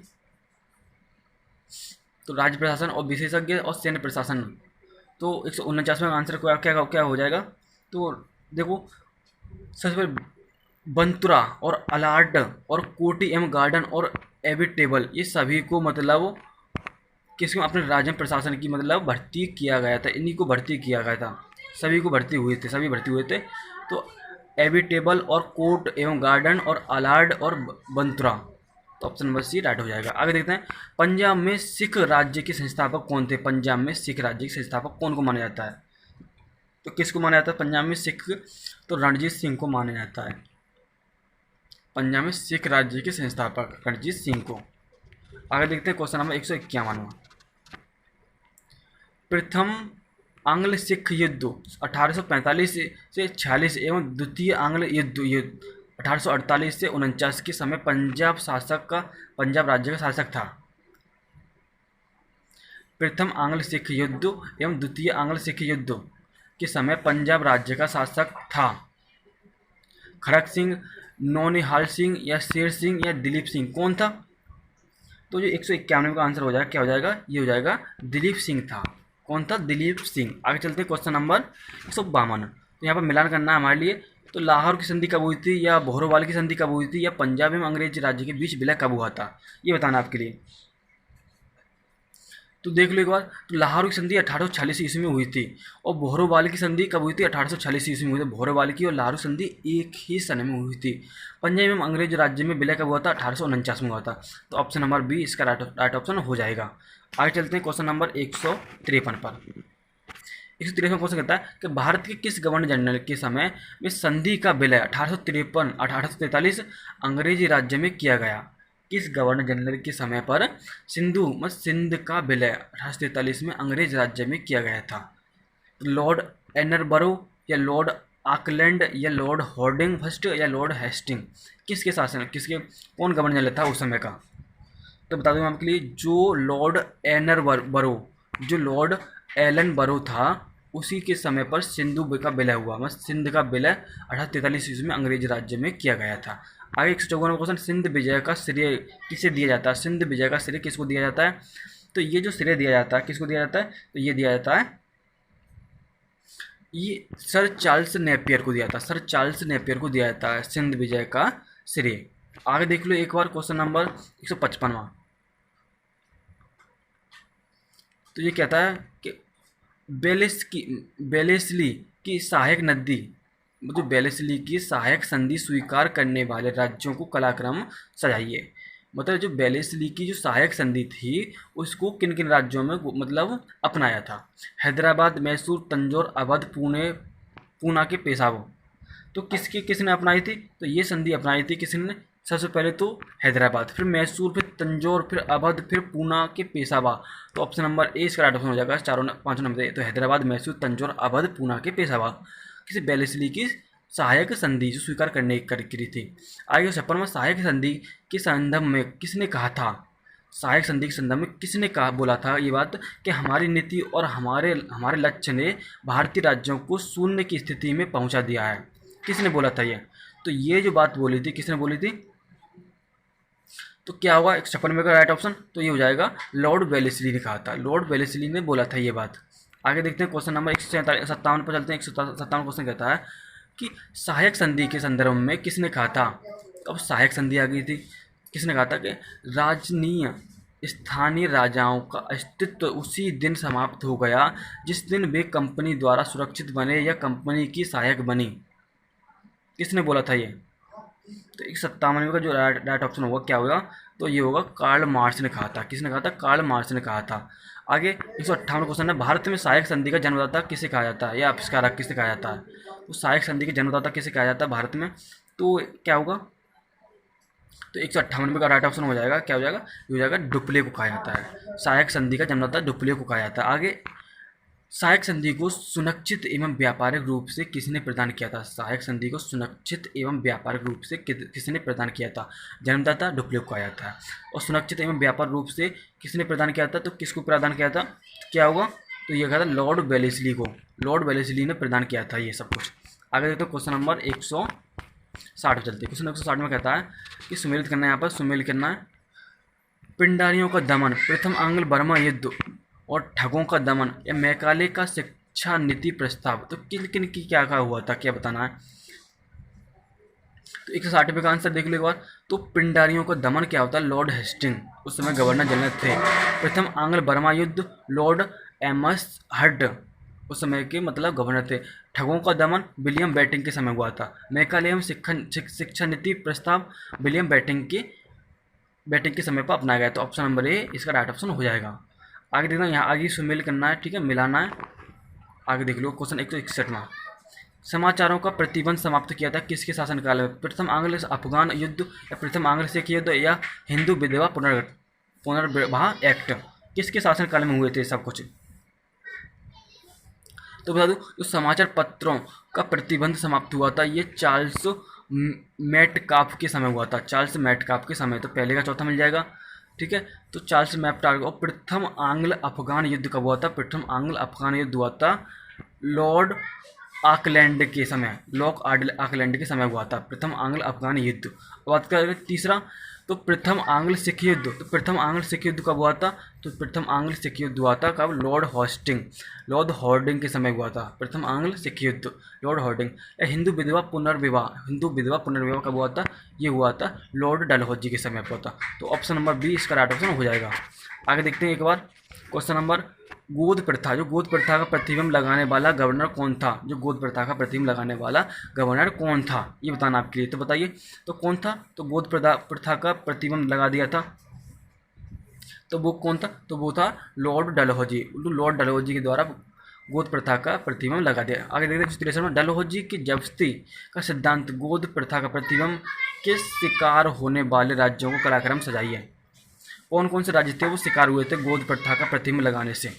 तो राज्य प्रशासन और विशेषज्ञ और सैन्य प्रशासन। तो 149वां आंसर क्या क्या क्या हो जाएगा? तो देखो, सबसे पहले बंतुरा और अलार्ड और कोटी एम गार्डन और एबिटेबल, ये सभी को मतलब किसको अपने राज्य प्रशासन की मतलब भर्ती किया गया था, इन्हीं को भर्ती किया गया था, सभी को भर्ती हुए थे, सभी भर्ती हुए थे। तो एबिटेबल और कोर्ट एवं गार्डन और अलार्ड और बंतुरा, तो ऑप्शन नंबर सी राइट हो जाएगा। आगे देखते हैं पंजाब में सिख राज्य के संस्थापक कौन थे? पंजाब में सिख राज्य के संस्थापक कौन को माना जाता है? तो किसको माना जाता है पंजाब में सिख? तो रणजीत सिंह को माना जाता है, पंजाब में सिख राज्य के संस्थापक रणजीत सिंह को। आगे देखते हैं क्वेश्चन नंबर 151वां। प्रथम आंग्ल सिख युद्ध 1845 से 46 एवं द्वितीय आंग्ल युद्ध 1848 से 49 के समय पंजाब राज्य का शासक था। प्रथम आंग्ल सिख युद्ध एवं द्वितीय आंग्ल सिख युद्ध के समय पंजाब राज्य का शासक था खड़क सिंह, नौनिहाल सिंह या शेर सिंह या दिलीप सिंह, कौन था? तो जो 151 का आंसर हो जाएगा क्या हो जाएगा? ये हो जाएगा दिलीप सिंह था। कौन था? दिलीप सिंह। आगे चलते हैं क्वेश्चन नंबर 152। तो यहाँ पर मिलान करना है हमारे लिए। तो लाहौर की संधि कब हुई थी, या भोरोवाल की संधि कब हुई थी, या पंजाब एवं अंग्रेज राज्य के बीच विलय कब हुआ था, ये बताना आपके लिए। तो देख लो एक बार। तो लाहौर की संधि 1846 ईस्वी में हुई थी, और भोरोवाल की संधि कब हुई थी? 1846 ईस्वी में हुई थी। भोरोवाल की और लाहौर की संधि एक ही सन में हुई थी। पंजाब एवं अंग्रेज राज्य में विलय कब हुआ था? 1849 में हुआ था। तो ऑप्शन नंबर बी इसका राइट ऑप्शन हो जाएगा। आगे चलते हैं क्वेश्चन नंबर 153 पर। 153 क्वेश्चन कहता है कि भारत के किस गवर्नर जनरल के समय में संधि का विलय 1843 अंग्रेजी राज्य में किया गया? किस गवर्नर जनरल के समय पर सिंध का विलय 1843 में अंग्रेज राज्य में किया गया था? लॉर्ड एनरबरो या लॉर्ड ऑकलैंड या लॉर्ड हॉर्डिंग फर्स्ट या लॉर्ड हेस्टिंग, किसके कौन गवर्नर जनरल था उस समय का? तो बता दूँ आपके लिए, जो लॉर्ड एलन बरो था उसी के समय पर सिंधु का विलय हुआ। सिंध का विलय 1843 ईस्वी में अंग्रेज राज्य में किया गया था। आगे 154 क्वेश्चन, सिंध विजय का श्रेय किसे दिया जाता है? सिंध विजय का श्रेय किसको दिया जाता है? तो ये जो श्रेय दिया जाता है किसको दिया जाता है? तो ये दिया जाता है, ये सर चार्ल्स नेपियर को दिया था। सर चार्ल्स नेपियर को दिया जाता है सिंध विजय का श्रेय। आगे देख लो एक बार क्वेश्चन नंबर 155वां। तो ये कहता है कि बेलेस्ली की सहायक नदी जो वेलेस्ली की सहायक संधि स्वीकार करने वाले राज्यों को कालक्रम सजाइए। मतलब जो वेलेस्ली की जो सहायक संधि थी उसको किन किन राज्यों में मतलब अपनाया था? हैदराबाद, मैसूर, तंजौर, अवध, पुणे, पूना के पेशावर। तो किसने अपनाई थी? तो ये संधि अपनाई थी किसने? सबसे पहले तो हैदराबाद, फिर मैसूर, फिर तंजौर, फिर अवध, फिर पूना के पेशावर। तो ऑप्शन नंबर ए इसका राइट ऑप्शन हो जाएगा। चारों पांचों नंबर तो हैदराबाद, मैसूर, तंजौर, अवध, पूना के पेशावर किसी वेलेस्ली की सहायक संधि जो स्वीकार करने करी थी। आगे 56 में सहायक संधि के संदर्भ में किसने कहा था? सहायक संधि के संदर्भ में किसने कहा बोला था ये बात कि हमारी नीति और हमारे हमारे लक्ष्य ने भारतीय राज्यों को शून्य की स्थिति में पहुंचा दिया है? किसने बोला था ये? तो ये जो बात बोली थी किसने बोली थी? तो क्या हुआ 56 में का राइट ऑप्शन? तो ये हो जाएगा लॉर्ड वेलेस्ली ने कहा था। लॉर्ड वेलेस्ली ने बोला था ये बात। आगे देखते हैं क्वेश्चन नंबर 157 पर चलते हैं। 157 क्वेश्चन कहता है कि सहायक संधि के संदर्भ में किसने कहा था? अब सहायक संधि आ गई थी। किसने कहा था कि राजनीय स्थानीय राजाओं का अस्तित्व उसी दिन समाप्त हो गया जिस दिन वे कंपनी द्वारा सुरक्षित बने या कंपनी की सहायक बनी। किसने बोला था ये? तो 157 का जो राइट ऑप्शन होगा क्या होगा? तो ये होगा कार्ल मार्क्स ने कहा था। किसने कहा था? कार्ल मार्क्स ने कहा था। आगे 158 क्वेश्चन है, भारत में सहायक संधि का जन्मदाता किसे कहा जाता है या आविष्कारक किसे कहा जाता है? तो सहायक संधि के जन्मदाता किसे कहा जाता है भारत में? तो क्या होगा? तो 158 का राइट ऑप्शन हो जाएगा क्या हो जाएगा? ये हो जाएगा डुप्ले को कहा जाता है। सहायक संधि का जन्मदाता डुप्ले को कहा जाता है। आगे सहायक संधि को सुनिश्चित एवं व्यापारिक रूप से किसने प्रदान किया था? सहायक संधि को सुनिश्चित एवं व्यापारिक रूप से किसने प्रदान किया था? जन्मदाता डुप्ले को कहा जाता है। और सुनिश्चित एवं व्यापारिक रूप से किसने प्रदान किया था? तो किसको प्रदान किया था? क्या होगा? तो ये कहा था लॉर्ड वेलेस्ली को। लॉर्ड वेलेस्ली ने प्रदान किया था ये सब कुछ। आगे देखते हैं क्वेश्चन नंबर 160 पर चलते हैं। क्वेश्चन 160 में कहता है कि सुमेलित करना है, यहाँ पर सुमेलित करना है। पिंडारियों का दमन, प्रथम आंग्ल बर्मा युद्ध और ठगों का दमन या मैकाले का शिक्षा नीति प्रस्ताव। तो किन किन की क्या कहा हुआ था, क्या बताना है? तो 160 का आंसर देख लो एक बार। तो पिंडारियों का दमन क्या होता है? लॉर्ड हेस्टिंग उस समय गवर्नर जनरल थे। प्रथम आंग्ल बर्मा युद्ध लॉर्ड एमस हड उस समय के मतलब गवर्नर थे। ठगों का दमन विलियम बेटिंग के समय हुआ था। मैकाले एवं शिक्षा नीति प्रस्ताव विलियम बेटिंग के समय पर अपनाया गया। तो ऑप्शन नंबर ए इसका राइट ऑप्शन हो जाएगा। आगे देखना, यहाँ आगे सुमेल करना है, ठीक है, मिलाना है। आगे देख लो क्वेश्चन 161 में समाचारों का प्रतिबंध समाप्त किया था किसके शासनकाल में? प्रथम आंग्ल अफगान युद्ध या प्रथम आंग्ल सिख युद्ध या हिंदू विधवा पुनर्विवाह एक्ट, किसके शासनकाल में हुए थे सब कुछ? तो बता दूं, जो समाचार पत्रों का प्रतिबंध समाप्त हुआ था ये चार्ल्स मेटकाफ के समय हुआ था। चार्ल्स मेटकाफ के समय। तो पहले का चौथा मिल जाएगा, ठीक है। तो चार्ल्स मेटकाफ। और प्रथम आंग्ल अफगान युद्ध कब हुआ था? प्रथम आंग्ल अफगान युद्ध हुआ था लॉर्ड ऑकलैंड के समय। लॉर्ड ऑकलैंड के समय हुआ था प्रथम आंग्ल अफगान युद्ध। बात करें तीसरा, तो प्रथम आंग्ल सिख युद्ध। तो प्रथम आंग्ल सिख युद्ध कब हुआ था? तो प्रथम आंग्ल सिख युद्ध हुआ था कब? लॉर्ड हॉर्डिंग के समय हुआ था प्रथम आंग्ल सिख युद्ध, लॉर्ड हॉर्डिंग। हिंदू विधवा पुनर्विवाह कब हुआ था? ये हुआ था लॉर्ड डलहौजी के समय पर हुआ था। तो ऑप्शन नंबर बी इसका राइट ऑप्शन हो जाएगा। आगे देखते हैं एक बार क्वेश्चन नंबर गोद प्रथा। जो गोद प्रथा का प्रतिबंध लगाने वाला गवर्नर कौन था? जो गोद प्रथा का प्रतिबंध लगाने वाला गवर्नर कौन था ये बताना आपके लिए। तो बताइए तो कौन था? तो गोद प्रथा का प्रतिबंध लगा दिया था तो वो कौन था? तो वो था लॉर्ड डलहौजी। लॉर्ड डलहौजी के द्वारा गोद प्रथा का प्रतिबंध लगा दिया। आगे देखते हैं डलहौजी की जब्ती का सिद्धांत गोद प्रथा का प्रतिबंध के शिकार होने वाले राज्यों को कालक्रम सजाइए। कौन कौन से राज्य थे वो शिकार हुए थे गोद प्रथा का प्रतिबंध लगाने से?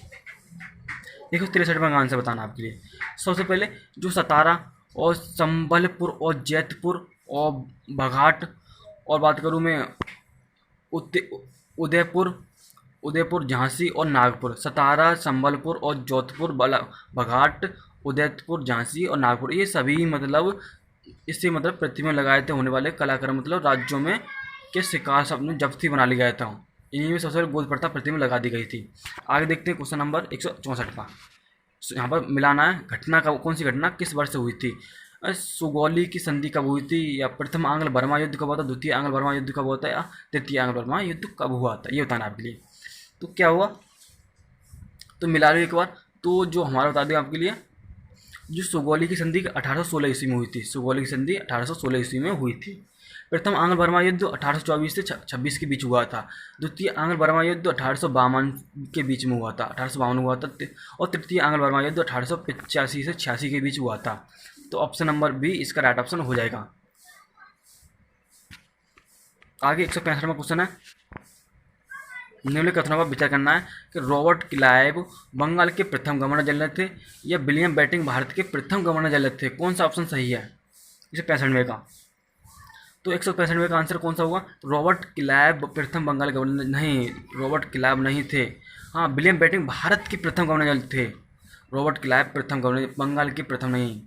देखो 63 का आंसर बताना आपके लिए। सबसे पहले जो सतारा और संबलपुर और जैतपुर और बघाट, और बात करूँ मैं उदयपुर झांसी और नागपुर। सतारा, संबलपुर और जोधपुर, बघाट, उदयपुर, झांसी और नागपुर, ये सभी मतलब इससे मतलब प्रतिबंध लगाए थे होने वाले कलाकार मतलब राज्यों में के शिकार सब ने जब्ती बना लिया गया था। इन्हीं में सबसे पहले गोद प्रथा प्रतिबंध लगा दी गई थी। आगे देखते हैं क्वेश्चन नंबर 164 का। यहाँ पर मिलाना है घटना का, कौन सी घटना किस वर्ष हुई थी? सुगौली की संधि कब हुई थी? या प्रथम आंग्ल बर्मा युद्ध कब हुआ था? द्वितीय आंग्ल बर्मा युद्ध कब हुआ था? या तृतीय आंग्ल बर्मा युद्ध कब हुआ था? ये बताना आपके लिए। तो क्या हुआ? तो मिला लो एक बार। तो जो हमारा बता दें आपके लिए जो सुगौली की संधि 1816 ईस्वी में हुई थी, सुगौली की संधि 1816 ईस्वी में हुई थी। प्रथम आंग्ल बर्मा युद्ध 1824 से 26 के बीच हुआ था। द्वितीय आंग्ल बर्मा युद्ध 1852 के बीच में हुआ था, 1852 हुआ था। और तृतीय आंग्ल बर्मा युद्ध 1885 से 86 के बीच हुआ था। तो ऑप्शन नंबर बी इसका राइट ऑप्शन हो जाएगा। आगे 165वां क्वेश्चन है, निम्नलिखित कथनों पर विचार करना है कि रॉबर्ट क्लाइव बंगाल के प्रथम गवर्नर जनरल थे या विलियम बेंटिंक भारत के प्रथम गवर्नर जनरल थे। कौन सा ऑप्शन सही है 165वें का? तो 165वें का आंसर कौन सा होगा? रॉबर्ट क्लाइव प्रथम बंगाल गवर्नर नहीं, रॉबर्ट क्लाइव नहीं थे। हाँ, विलियम बेंटिंक भारत के प्रथम गवर्नर जनरल थे। रॉबर्ट क्लाइव प्रथम गवर्नर, बंगाल के प्रथम नहीं।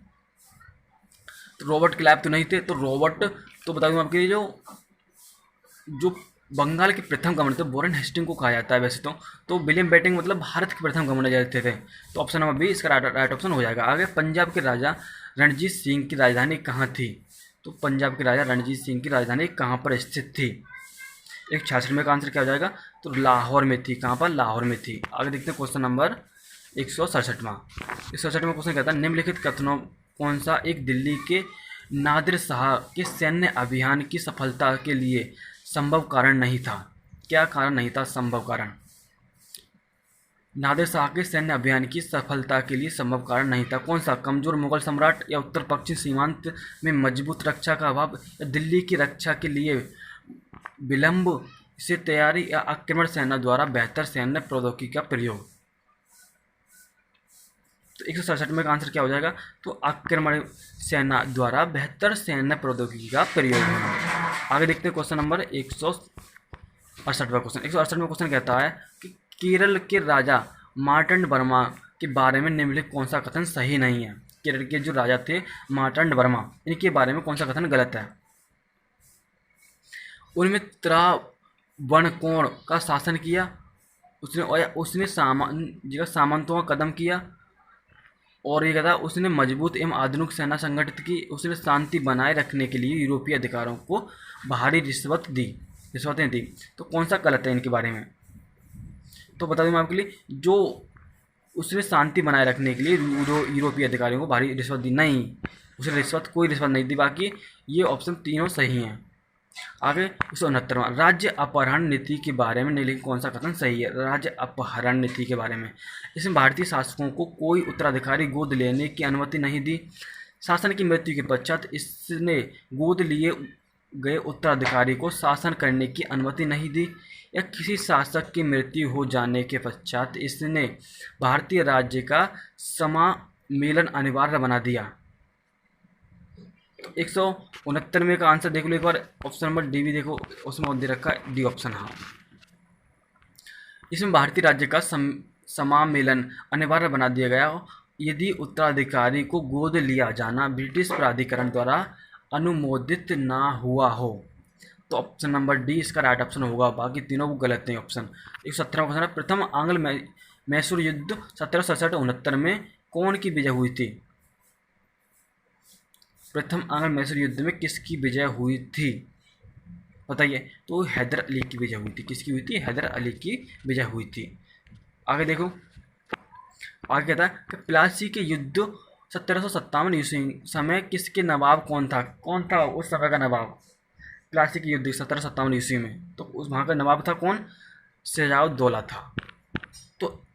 तो रॉबर्ट क्लाइव तो नहीं थे। तो रॉबर्ट, तो बता दूँ आपके लिए, जो बंगाल के प्रथम गवर्नर थे वॉरेन हेस्टिंग को कहा जाता है वैसे तो विलियम बेंटिंक मतलब भारत के प्रथम गवर्नर जनरल थे। तो ऑप्शन नंबर बी इसका राइट ऑप्शन हो जाएगा। आगे, पंजाब के राजा रणजीत सिंह की राजधानी कहाँ थी? तो पंजाब के राजा रणजीत सिंह की राजधानी कहाँ पर स्थित थी? 166 का आंसर क्या हो जाएगा? तो लाहौर में थी। कहाँ पर? लाहौर में थी। आगे देखते हैं क्वेश्चन नंबर 167वां। 167वां क्वेश्चन कहता है, निम्नलिखित कथनों कौन सा एक दिल्ली के नादिर शाह के सैन्य अभियान की सफलता के लिए संभव कारण नहीं था? क्या कारण नहीं था? संभव कारण। नादिर शाह के सैन्य अभियान की सफलता के लिए संभव कारण नहीं था। कौन सा? कमजोर मुगल सम्राट, या उत्तर पश्चिम सीमांत में मजबूत रक्षा का अभाव, या दिल्ली की रक्षा के लिए विलंब से तैयारी, या आक्रमण सेना द्वारा बेहतर सैन्य प्रौद्योगिकी का प्रयोग। तो 167 का आंसर क्या हो जाएगा? तो आक्रमण सेना द्वारा बेहतर सैन्य प्रौद्योगिकी का प्रयोग होना। आगे देखते हैं क्वेश्चन नंबर 168वां क्वेश्चन। 168वां क्वेश्चन कहता है कि केरल के राजा मार्तंड वर्मा के बारे में निम्नलिखित कौन सा कथन सही नहीं है? केरल के जो राजा थे मार्तंड वर्मा, इनके बारे में कौन सा कथन गलत है? उनमें त्रावणकोण का शासन किया, उसने सामंतों का कदम किया, और ये कहता उसने मजबूत एवं आधुनिक सेना संगठित की, उसने शांति बनाए रखने के लिए यूरोपीय अधिकारों को भारी रिश्वतें दी। तो कौन सा गलत है इनके बारे में? तो बता दूं मैं आपके लिए, जो उसने शांति बनाए रखने के लिए यूरोपीय अधिकारियों को भारी रिश्वत दी, नहीं, उसने कोई रिश्वत नहीं दी। बाकी ये ऑप्शन तीनों सही हैं। आगे 169वां, राज्य अपहरण नीति के बारे में निम्नलिखित कौन सा कथन सही है? राज्य अपहरण नीति के बारे में, इसमें भारतीय शासकों को कोई उत्तराधिकारी गोद लेने की अनुमति नहीं दी। शासन की मृत्यु के पश्चात इसने गोद लिए गए उत्तराधिकारी को शासन करने की अनुमति नहीं दी, या किसी शासक की मृत्यु हो जाने के पश्चात इसने भारतीय राज्य का समामेलन अनिवार्य बना दिया। 169 का आंसर देख लो एक बार, ऑप्शन नंबर डी भी देखो, उसमें दे रखा है डी ऑप्शन। हाँ, इसमें भारतीय राज्य का समामेलन अनिवार्य बना दिया गया यदि उत्तराधिकारी को गोद लिया जाना ब्रिटिश प्राधिकरण द्वारा अनुमोदित ना हुआ हो। तो ऑप्शन नंबर डी इसका राइट ऑप्शन होगा। बाकी तीनों को गलत हैं ऑप्शन। 117वां क्वेश्चन है, प्रथम आंग्ल मैसूर युद्ध 1767-69 में कौन की विजय हुई थी? प्रथम आंग्ल मैसूर युद्ध में किसकी विजय हुई थी बताइए? तो हैदर अली की विजय हुई थी। किसकी हुई थी? हैदर अली की विजय हुई थी। आगे देखो, आगे कहता है कि प्लासी के युद्ध 1757 ईस्वी समय किसके नवाब कौन था उस समय का नवाब? प्लासी के युद्ध 1757 ईस्वी में, तो उस वहाँ का नवाब था कौन? शजाउद्दौला था। तो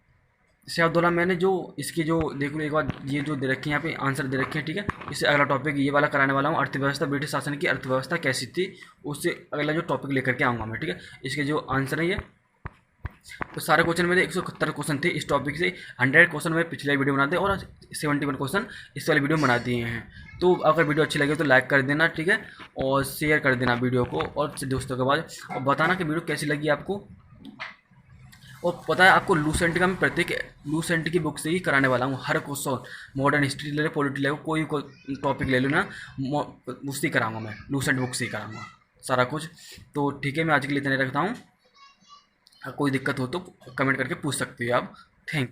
शजाउद्दौला, मैंने जो इसकी जो देख लो एक बार, ये जो दे रखे हैं यहाँ पे आंसर दे रखे हैं, ठीक है। इससे अगला टॉपिक ये वाला कराने वाला हूँ, अर्थव्यवस्था, ब्रिटिश शासन की अर्थव्यवस्था कैसी थी, उससे अगला जो टॉपिक लेकर के आऊँगा मैं, ठीक है। इसके जो आंसर है ये, तो सारे क्वेश्चन मेरे 171 क्वेश्चन थे इस टॉपिक से। 100 क्वेश्चन मेरे पिछले वीडियो बना दे और 71 क्वेश्चन इस वाले वीडियो बना दिए हैं। तो अगर वीडियो अच्छी लगे तो लाइक कर देना, ठीक है, और शेयर कर देना वीडियो को और दोस्तों के बाद, और बताना कि वीडियो कैसी लगी आपको। और पता है आपको लूसेंट का मैं प्रत्येक लूसेंट की बुक से ही कराने वाला हूँ। हर क्वेश्चन, मॉडर्न हिस्ट्री ले लो, पॉलिटी ले लो, कोई टॉपिक ले लो ना, उससे ही कराऊंगा मैं, लूसेंट बुक से ही कराऊंगा सारा कुछ। तो ठीक है, मैं आज के लिए इतने रखता हूँ। कोई दिक्कत हो तो कमेंट करके पूछ सकते हो आप।